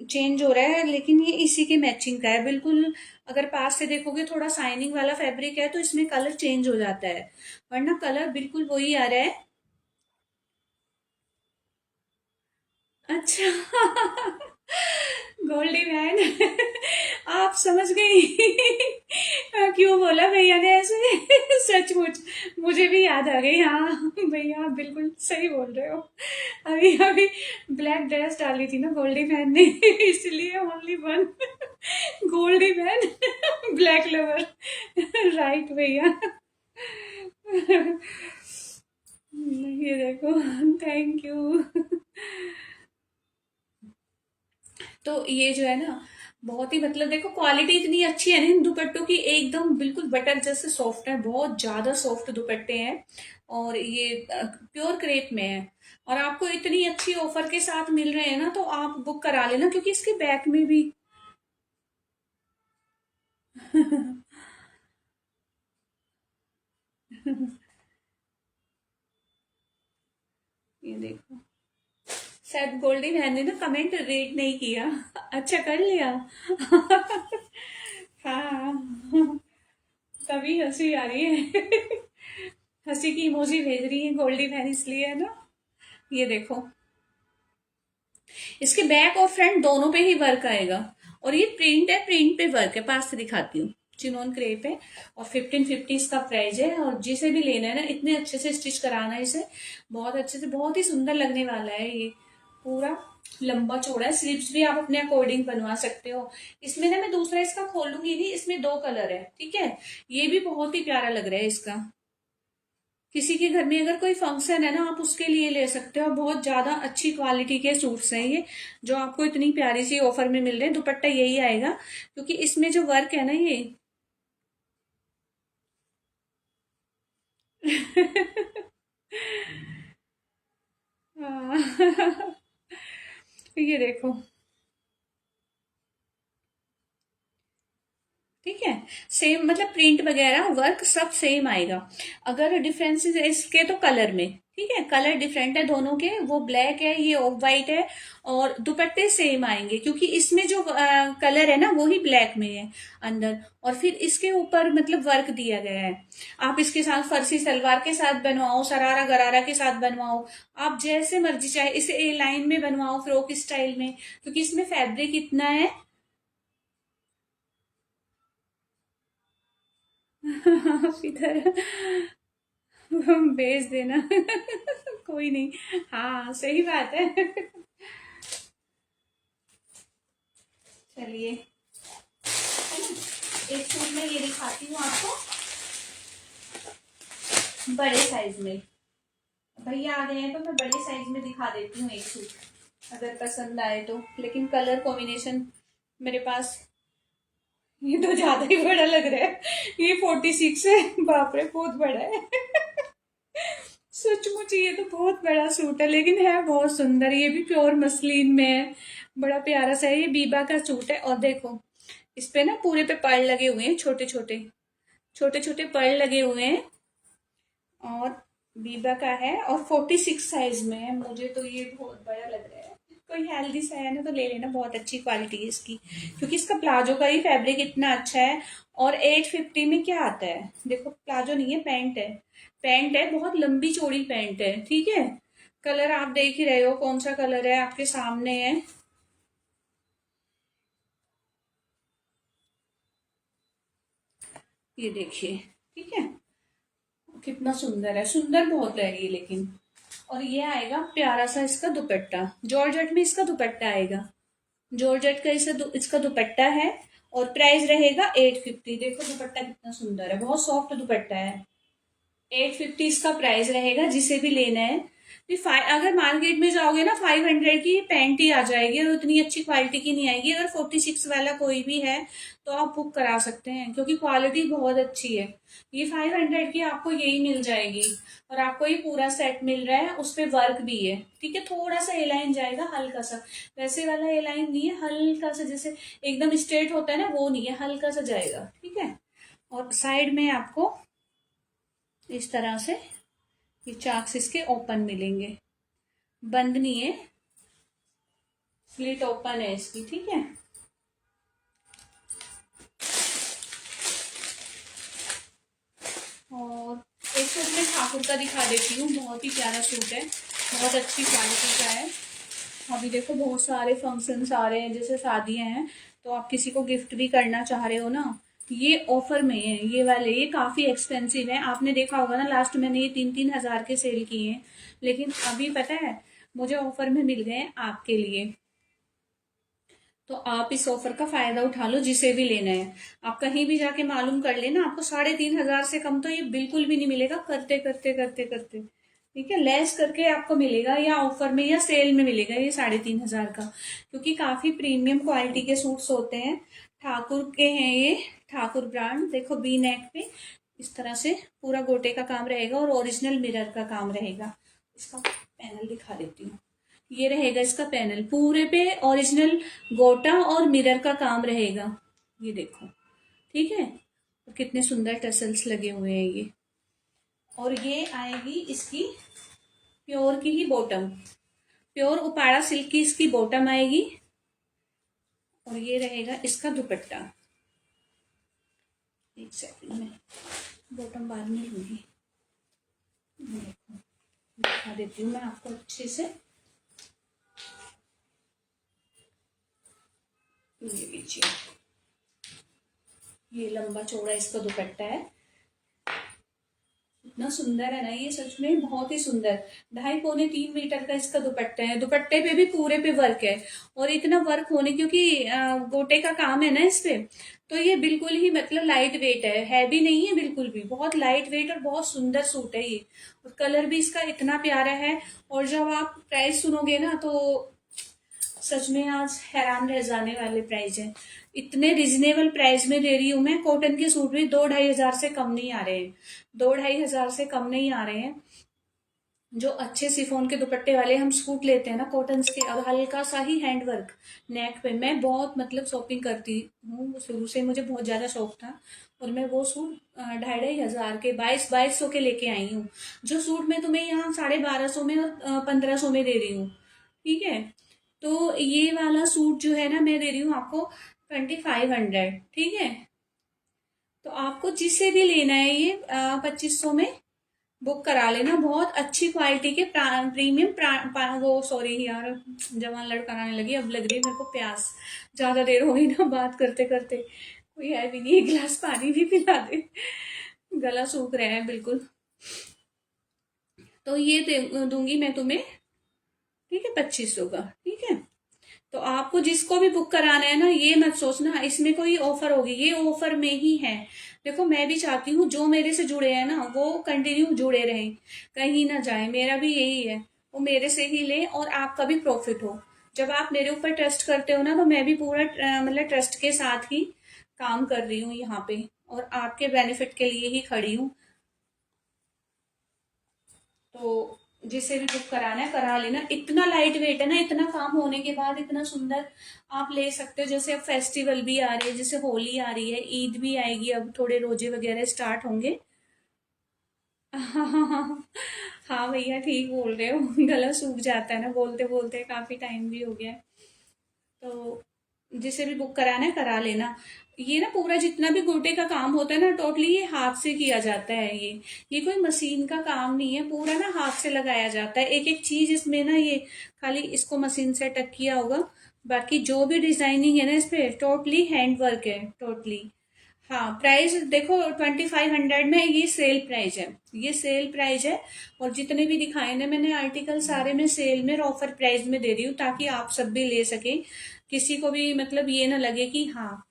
चेंज हो रहा है, लेकिन ये इसी के मैचिंग का है बिल्कुल। अगर पास से देखोगे थोड़ा शाइनिंग वाला फैब्रिक है तो इसमें कलर चेंज हो जाता है, वरना कलर बिल्कुल वही आ रहा है। अच्छा गोल्डी मैन आप समझ गई क्यों बोला भैया ने ऐसे सचमुच मुझे भी याद आ गई। हाँ भैया आप बिल्कुल सही बोल रहे हो। अभी अभी ब्लैक ड्रेस डाली थी ना गोल्डी मैन ने इसलिए ओनली वन गोल्डी मैन ब्लैक लवर राइट भैया ये देखो, थैंक यू। तो ये जो है ना बहुत ही मतलब देखो क्वालिटी इतनी अच्छी है ना इन दुपट्टों की, एकदम बिल्कुल बटर जैसे सॉफ्ट है, बहुत ज्यादा सॉफ्ट दुपट्टे हैं। और ये प्योर क्रेप में है। और आपको इतनी अच्छी ऑफर के साथ मिल रहे हैं ना, तो आप बुक करा लेना, क्योंकि इसके बैक में भी ये देखो, शायद गोल्डी बहन ने ना कमेंट रीड नहीं किया। अच्छा कर लिया हाँ तभी हंसी आ रही है हंसी की इमोजी भेज रही है गोल्डी बहन, इसलिए है ना। ये देखो इसके बैक और फ्रंट दोनों पे ही वर्क आएगा। और ये प्रिंट है, प्रिंट पे वर्क है, पास से दिखाती हूँ, चिनोन क्रेप है। और 1550 इसका प्राइस है। और जिसे भी लेना है ना इतने अच्छे से स्टिच कराना है इसे, बहुत अच्छे से, बहुत ही सुंदर लगने वाला है ये। पूरा लंबा चौड़ा है, स्लीव्स भी आप अपने अकॉर्डिंग बनवा सकते हो। इसमें ना मैं दूसरा इसका खोलूंगी नहीं, इसमें 2 कलर है, ठीक है। ये भी बहुत ही प्यारा लग रहा है इसका। किसी के घर में अगर कोई फंक्शन है ना, आप उसके लिए ले सकते हो। बहुत ज्यादा अच्छी क्वालिटी के सूट्स हैं ये, जो आपको इतनी प्यारी सी ऑफर में मिल रहे हैं। दुपट्टा यही आएगा, क्योंकि इसमें जो वर्क है ना ये हाँ। ये देखो, ठीक है। सेम मतलब प्रिंट वगैरह वर्क सब सेम आएगा। अगर डिफरेंसेस है इसके तो कलर में, ठीक है, कलर डिफरेंट है दोनों के, वो ब्लैक है ये ऑफ वाइट है। और दुपट्टे सेम आएंगे, क्योंकि इसमें जो कलर है ना वो ही ब्लैक में है अंदर। और फिर इसके ऊपर मतलब वर्क दिया गया है। आप इसके साथ फर्सी सलवार के साथ बनवाओ, सरारा गरारा के साथ बनवाओ, आप जैसे मर्जी, चाहे इसे ए लाइन में बनवाओ फ्रॉक स्टाइल में, क्योंकि इसमें फैब्रिक इतना है इधर भेज देना कोई नहीं। हाँ सही बात है चलिए, है ना। एक सूट में ये दिखाती हूँ आपको बड़े साइज में। भैया आ गए हैं तो मैं बड़े साइज में दिखा देती हूँ एक सूट, अगर पसंद आए तो। लेकिन कलर कॉम्बिनेशन मेरे पास, ये तो ज्यादा ही बड़ा लग रहा है, ये 46 है, बाप रे बहुत बड़ा है सचमुच ये तो बहुत बड़ा सूट है, लेकिन है बहुत सुंदर। ये भी प्योर मसलिन में है, बड़ा प्यारा सा है। ये बीबा का सूट है। और देखो इस पे ना पूरे पे पर्ल लगे हुए हैं, छोटे छोटे छोटे छोटे पर्ल लगे हुए हैं। और बीबा का है और 46 साइज में है। मुझे तो ये बहुत बड़ा लग रहा है। कोई हेल्दी सा है ना तो ले लेना, बहुत अच्छी क्वालिटी है इसकी, क्योंकि इसका प्लाजो का ही फैब्रिक इतना अच्छा है। और 850 में क्या आता है, देखो प्लाजो नहीं है, पैंट है। पैंट है, बहुत लंबी चौड़ी पैंट है, ठीक है। कलर आप देख ही रहे हो कौन सा कलर है, आपके सामने है। ये देखिए, ठीक है, कितना सुंदर है, सुंदर बहुत है ये लेकिन। और ये आएगा प्यारा सा इसका दुपट्टा, जॉर्जेट में इसका दुपट्टा आएगा, जॉर्जेट का इसका दुपट्टा है। और प्राइस रहेगा 850। देखो दुपट्टा कितना सुंदर है, बहुत सॉफ्ट दुपट्टा है। 850 इसका प्राइस रहेगा, जिसे भी लेना है। अगर मार्केट में जाओगे ना 500 की पैंट ही आ जाएगी, और उतनी अच्छी क्वालिटी की नहीं आएगी। अगर 46 वाला कोई भी है तो आप बुक करा सकते हैं, क्योंकि क्वालिटी बहुत अच्छी है। ये 500 की आपको यही मिल जाएगी। और आपको ये पूरा सेट मिल रहा है, उस पे वर्क भी है, ठीक है। थोड़ा सा एलाइन जाएगा हल्का सा, वैसे वाला एलाइन नहीं है, हल्का सा जैसे एकदम स्ट्रेट होता है ना, वो नहीं है, हल्का सा जाएगा, ठीक है। और साइड में आपको इस तरह से ये चाक्स इसके ओपन मिलेंगे, बंद नहीं है, स्लिट ओपन है इसकी, ठीक है। और एक सूट मैं ठाकुर का दिखा देती हूँ, बहुत ही प्यारा सूट है, बहुत अच्छी क्वालिटी का है। अभी देखो बहुत सारे फंक्शंस आ रहे हैं, जैसे शादियां हैं, तो आप किसी को गिफ्ट भी करना चाह रहे हो ना, ये ऑफर में है। ये वाले ये काफी एक्सपेंसिव है, आपने देखा होगा ना, लास्ट मैंने ये 3-3 हजार के सेल किए हैं, लेकिन अभी पता है मुझे ऑफर में मिल गए आपके लिए। तो आप इस ऑफर का फायदा उठा लो, जिसे भी लेना है। आप कहीं भी जाके मालूम कर लेना, आपको 3,500 से कम तो ये बिल्कुल भी नहीं मिलेगा, करते करते करते करते, ठीक है। लेस करके आपको मिलेगा, या ऑफर में या सेल में मिलेगा ये 3,500 का, क्योंकि काफी प्रीमियम क्वालिटी के सूट्स होते हैं। ठाकुर के हैं ये, ठाकुर ब्रांड। देखो बी नेक पे इस तरह से पूरा गोटे का काम रहेगा, और ओरिजिनल मिरर का काम रहेगा। इसका पैनल दिखा देती हूँ। ये रहेगा इसका पैनल, पूरे पे ओरिजिनल गोटा और मिरर का काम रहेगा, ये देखो, ठीक है। और कितने सुंदर टसल्स लगे हुए हैं ये। और ये आएगी इसकी प्योर की ही बॉटम, प्योर उपाड़ा सिल्क की इसकी बॉटम आएगी। और ये रहेगा इसका दुपट्टा। एक सेकंड में बॉटम बाद में लूंगी, देखो दिखा देती हूँ मैं आपको अच्छे से। ये लीजिए, ये लंबा चौड़ा इसका दुपट्टा है, इतना सुंदर है ना ये, सच में बहुत ही सुंदर। 2.5-3 मीटर का इसका दुपट्टा है, दुपट्टे पे भी पूरे पे वर्क है। और इतना वर्क होने, क्योंकि गोटे का काम है ना इस पे, तो ये बिल्कुल ही मतलब लाइट वेट है, हैवी नहीं है बिल्कुल भी, बहुत लाइट वेट और बहुत सुंदर सूट है ये। और कलर भी इसका इतना प्यारा है। और जब आप प्राइस सुनोगे ना, तो सच में आज हैरान रह जाने वाले प्राइस है। इतने रिजनेबल प्राइस में दे रही हूँ मैं, कॉटन के सूट भी 2-2.5 हजार से कम नहीं आ रहे हैं, 2-2.5 हजार से कम नहीं आ रहे हैं। जो अच्छे सिफोन के दुपट्टे वाले हम सूट लेते हैं ना कॉटन के, और हल्का सा ही हैंडवर्क नेक पे, मैं बहुत मतलब शॉपिंग करती हूँ शुरू से, मुझे बहुत ज्यादा शौक था। और मैं वो सूट 2.5-2.5 हजार के, 2200 के लेके आई हूँ। जो सूट मैं तुम्हें यहाँ 1250 में और 1500 में दे रही हूँ, ठीक है। तो ये वाला सूट जो है ना, मैं दे रही हूँ आपको 2500, ठीक है। तो आपको जिसे भी लेना है ये 2500 में बुक करा लेना। बहुत अच्छी क्वालिटी के प्रीमियम वो सॉरी यार, जवान लड़का आने लगी, अब लग रही है मेरे को प्यास, ज्यादा देर हो गई ना बात करते करते। कोई है भी नहीं, एक गिलास पानी भी पिला दे, गला सूख रहा है बिल्कुल। तो ये दूंगी मैं तुम्हें, ठीक है, 2500 का, ठीक है। तो आपको जिसको भी बुक कराना है ना, ये मत सोचना इसमें कोई ऑफर होगी, ये ऑफर में ही है। देखो मैं भी चाहती हूँ जो मेरे से जुड़े हैं ना, वो कंटिन्यू जुड़े रहें, कहीं ना जाए, मेरा भी यही है, वो मेरे से ही ले और आपका भी प्रॉफिट हो। जब आप मेरे ऊपर ट्रस्ट करते हो ना, तो मैं भी पूरा मतलब ट्रस्ट के साथ ही काम कर रही हूँ यहाँ पे, और आपके बेनिफिट के लिए ही खड़ी हूँ। तो जिसे भी बुक कराना है करा लेना, इतना लाइट वेट है ना, इतना काम होने के बाद इतना सुंदर आप ले सकते हो। जैसे अब फेस्टिवल भी आ रही है, जैसे होली आ रही है, ईद भी आएगी, अब थोड़े रोजे वगैरह स्टार्ट होंगे। हाँ भैया ठीक बोल रहे हो, गला सूख जाता है ना बोलते बोलते, काफी टाइम भी हो गया है। तो जिसे भी बुक कराना है करा लेना। ये ना पूरा जितना भी गोटे का काम होता है ना, टोटली ये हाथ से किया जाता है। ये कोई मशीन का काम नहीं है, पूरा ना हाथ से लगाया जाता है। एक एक चीज इसमें ना, ये खाली इसको मशीन से टक किया होगा, बाकी जो भी डिजाइनिंग है ना इस पे टोटली हैंड वर्क है, टोटली। हाँ, प्राइस देखो 2500 में ये सेल प्राइस है, ये सेल प्राइस है। और जितने भी दिखाए ना मैंने आर्टिकल, सारे मैं सेल में ऑफर प्राइस में दे रही हूँ, ताकि आप सब भी ले सके। किसी को भी मतलब ये ना लगे कि हाँ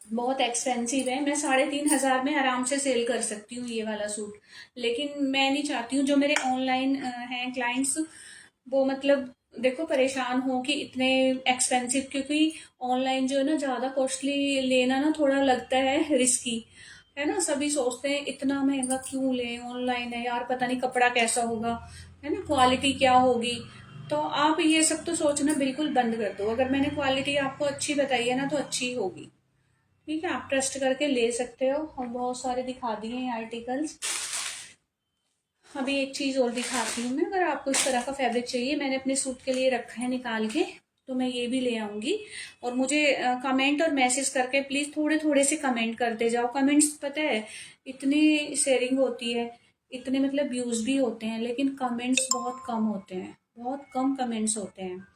बहुत एक्सपेंसिव है। मैं 3500 में आराम से सेल कर सकती हूँ ये वाला सूट। लेकिन मैं नहीं चाहती हूँ जो मेरे ऑनलाइन हैं क्लाइंट्स, वो मतलब देखो परेशान हो कि इतने एक्सपेंसिव, क्योंकि ऑनलाइन जो है ना ज्यादा कॉस्टली लेना ना थोड़ा लगता है रिस्की, है ना। सभी सोचते हैं इतना महंगा क्यों लें, ऑनलाइन है यार, पता नहीं कपड़ा कैसा होगा, है ना, क्वालिटी क्या होगी। तो आप ये सब तो सोचना बिल्कुल बंद कर दो। अगर मैंने क्वालिटी आपको अच्छी बताई है ना तो अच्छी होगी, ठीक है। आप ट्रस्ट करके ले सकते हो। हम बहुत सारे दिखा दिए हैं आर्टिकल्स। अभी एक चीज और दिखाती हूँ मैं। अगर आपको इस तरह का फैब्रिक चाहिए, मैंने अपने सूट के लिए रखा है निकाल के, तो मैं ये भी ले आऊंगी। और मुझे कमेंट और मैसेज करके प्लीज थोड़े थोड़े से कमेंट करते जाओ। कमेंट्स पता है इतनी शेयरिंग होती है, इतने मतलब व्यूज भी होते हैं, लेकिन कमेंट्स बहुत कम होते हैं, बहुत कम कमेंट्स होते हैं।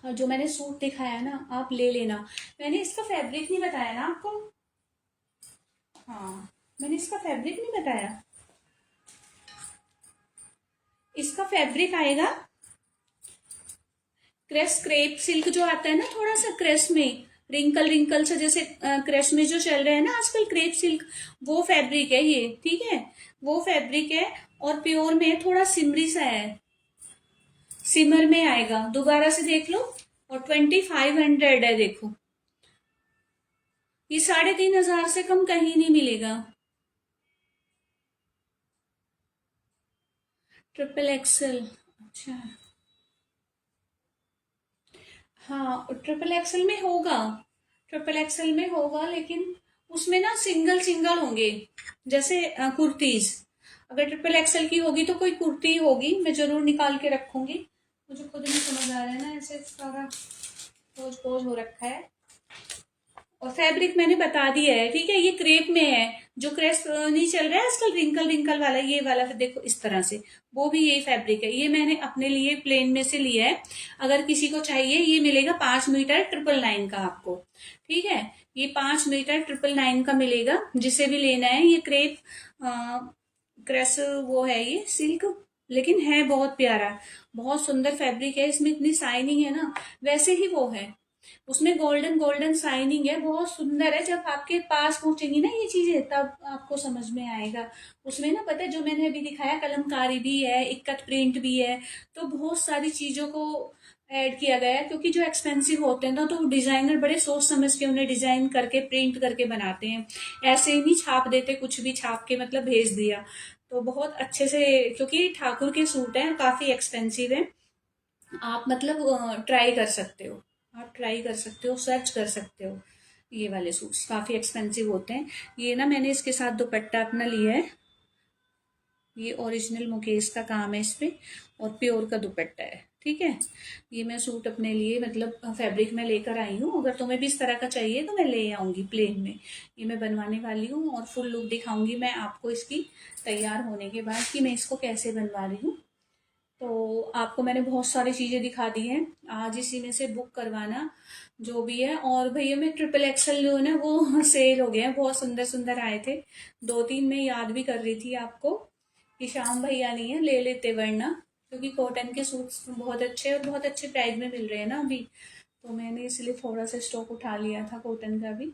हाँ, जो मैंने सूट दिखाया है ना आप ले लेना। मैंने इसका फैब्रिक नहीं बताया ना आपको। हाँ, मैंने इसका फैब्रिक नहीं बताया। इसका फैब्रिक आएगा क्रश क्रेप सिल्क, जो आता है ना थोड़ा सा क्रश में, रिंकल रिंकल से, जैसे क्रश में जो चल रहे हैं ना आजकल क्रेप सिल्क, वो फैब्रिक है ये, ठीक है। वो फैब्रिक है। और प्योर में थोड़ा सिमरी सा है, सिमर में आएगा। दोबारा से देख लो। और 2500 है, देखो। ये 3500 से कम कहीं नहीं मिलेगा। ट्रिपल एक्सल, अच्छा। हाँ, ट्रिपल एक्सल में होगा, ट्रिपल एक्सल में होगा, लेकिन उसमें ना सिंगल सिंगल होंगे, जैसे कुर्तीज। अगर ट्रिपल एक्सल की होगी तो कोई कुर्ती होगी, मैं जरूर निकाल के रखूंगी। मुझे खुद नहीं समझ आ रहा है ना, ऐसे सारा पोज पोज हो रखा है। और फैब्रिक मैंने बता दिया है, ठीक है। ये क्रेप में है, जो क्रेप नहीं चल रहा है आजकल रिंकल रिंकल वाला, ये वाला देखो इस तरह से, वो भी यही फैब्रिक है। ये मैंने अपने लिए प्लेन में से लिया है। अगर किसी को चाहिए, ये मिलेगा 5 मीटर 999 का आपको, ठीक है। ये 5 मीटर 999 का मिलेगा, जिसे भी लेना है। ये क्रेप क्रश वो है, ये सिल्क, लेकिन है बहुत प्यारा, बहुत सुंदर फैब्रिक है। इसमें इतनी शाइनिंग है ना, वैसे ही वो है, उसमें गोल्डन गोल्डन शाइनिंग है, बहुत सुंदर है। जब आपके पास पहुंचेंगी ना ये चीजें, तब आपको समझ में आएगा। उसमें ना पता है, जो मैंने अभी दिखाया कलमकारी भी है, इक्कत प्रिंट भी है, तो बहुत सारी चीजों को ऐड किया गया है। क्योंकि जो एक्सपेंसिव होते हैं ना, तो डिजाइनर बड़े सोच समझ के उन्हें डिजाइन करके प्रिंट करके बनाते हैं। ऐसे ही नहीं छाप देते, कुछ भी छाप के मतलब भेज दिया। तो बहुत अच्छे से, क्योंकि ठाकुर के सूट हैं, काफी एक्सपेंसिव है। आप मतलब ट्राई कर सकते हो, आप ट्राई कर सकते हो, सर्च कर सकते हो। ये वाले सूट्स काफी एक्सपेंसिव होते हैं। ये ना मैंने इसके साथ दुपट्टा अपना लिया है, ये ओरिजिनल मुकेश का काम है इस पे, और प्योर का दुपट्टा है, ठीक है। ये मैं सूट अपने लिए मतलब फैब्रिक में लेकर आई हूँ। अगर तुम्हें भी इस तरह का चाहिए तो मैं ले आऊंगी प्लेन में। ये मैं बनवाने वाली हूँ, और फुल लुक दिखाऊंगी मैं आपको इसकी तैयार होने के बाद, कि मैं इसको कैसे बनवा रही हूँ। तो आपको मैंने बहुत सारी चीजें दिखा दी हैं। आज इसी में से बुक करवाना जो भी है। और भैया मैं ट्रिपल एक्सल जो है ना वो सेल हो गया है, बहुत सुंदर सुंदर आए थे। दो तीन मैं याद भी कर रही थी आपको, कि शाम भैया नहीं है, ले लेते वरना, क्योंकि कॉटन के सूट्स बहुत अच्छे और बहुत अच्छे प्राइस में मिल रहे हैं ना अभी। तो मैंने इसलिए थोड़ा सा स्टॉक उठा लिया था कॉटन का भी।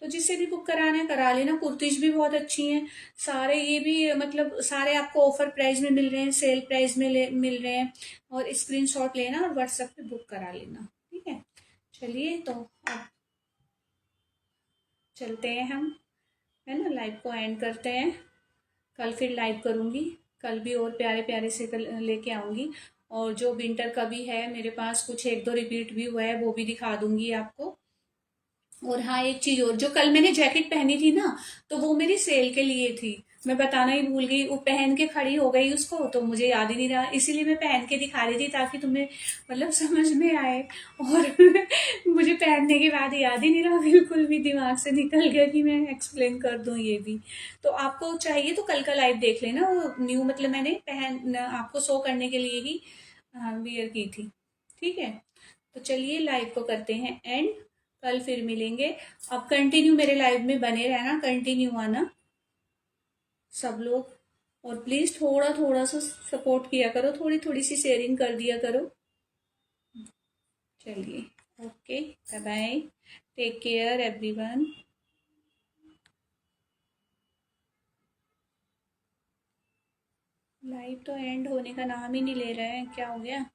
तो जिससे भी बुक कराना है करा लेना। कुर्तीज भी बहुत अच्छी हैं सारे, ये भी मतलब सारे आपको ऑफर प्राइस में मिल रहे हैं, सेल प्राइस में मिल रहे हैं। और स्क्रीनशॉट लेना और व्हाट्सएप पे बुक करा लेना, ठीक है। चलिए, तो अब चलते हैं हम, है ना, लाइव को एंड करते हैं। कल फिर लाइव करूंगी, कल भी और प्यारे प्यारे से लेके आऊंगी। और जो विंटर का भी है मेरे पास, कुछ एक दो रिपीट भी हुआ है, वो भी दिखा दूंगी आपको। और हाँ, एक चीज और, जो कल मैंने जैकेट पहनी थी ना, तो वो मेरी सेल के लिए थी। मैं बताना ही भूल गई, वो पहन के खड़ी हो गई उसको, तो मुझे याद ही नहीं रहा, इसीलिए मैं पहन के दिखा रही थी ताकि तुम्हें मतलब समझ में आए। और मुझे पहनने के बाद याद ही नहीं रहा, बिल्कुल भी दिमाग से निकल गया कि मैं एक्सप्लेन कर दूं ये भी। तो आपको चाहिए तो कल का लाइव देख लेना, वो न्यू मतलब मैंने पहन आपको शो करने के लिए ही वियर की थी। ठीक है, तो चलिए लाइव को करते हैं एंड, कल फिर मिलेंगे। अब कंटिन्यू मेरे लाइव में बने रहना, कंटिन्यू आना सब लोग, और प्लीज थोड़ा थोड़ा सा सपोर्ट किया करो, थोड़ी थोड़ी सी शेयरिंग कर दिया करो। चलिए, okay, bye bye, take care everyone. Live तो एंड होने का नाम ही नहीं ले रहे हैं, क्या हो गया?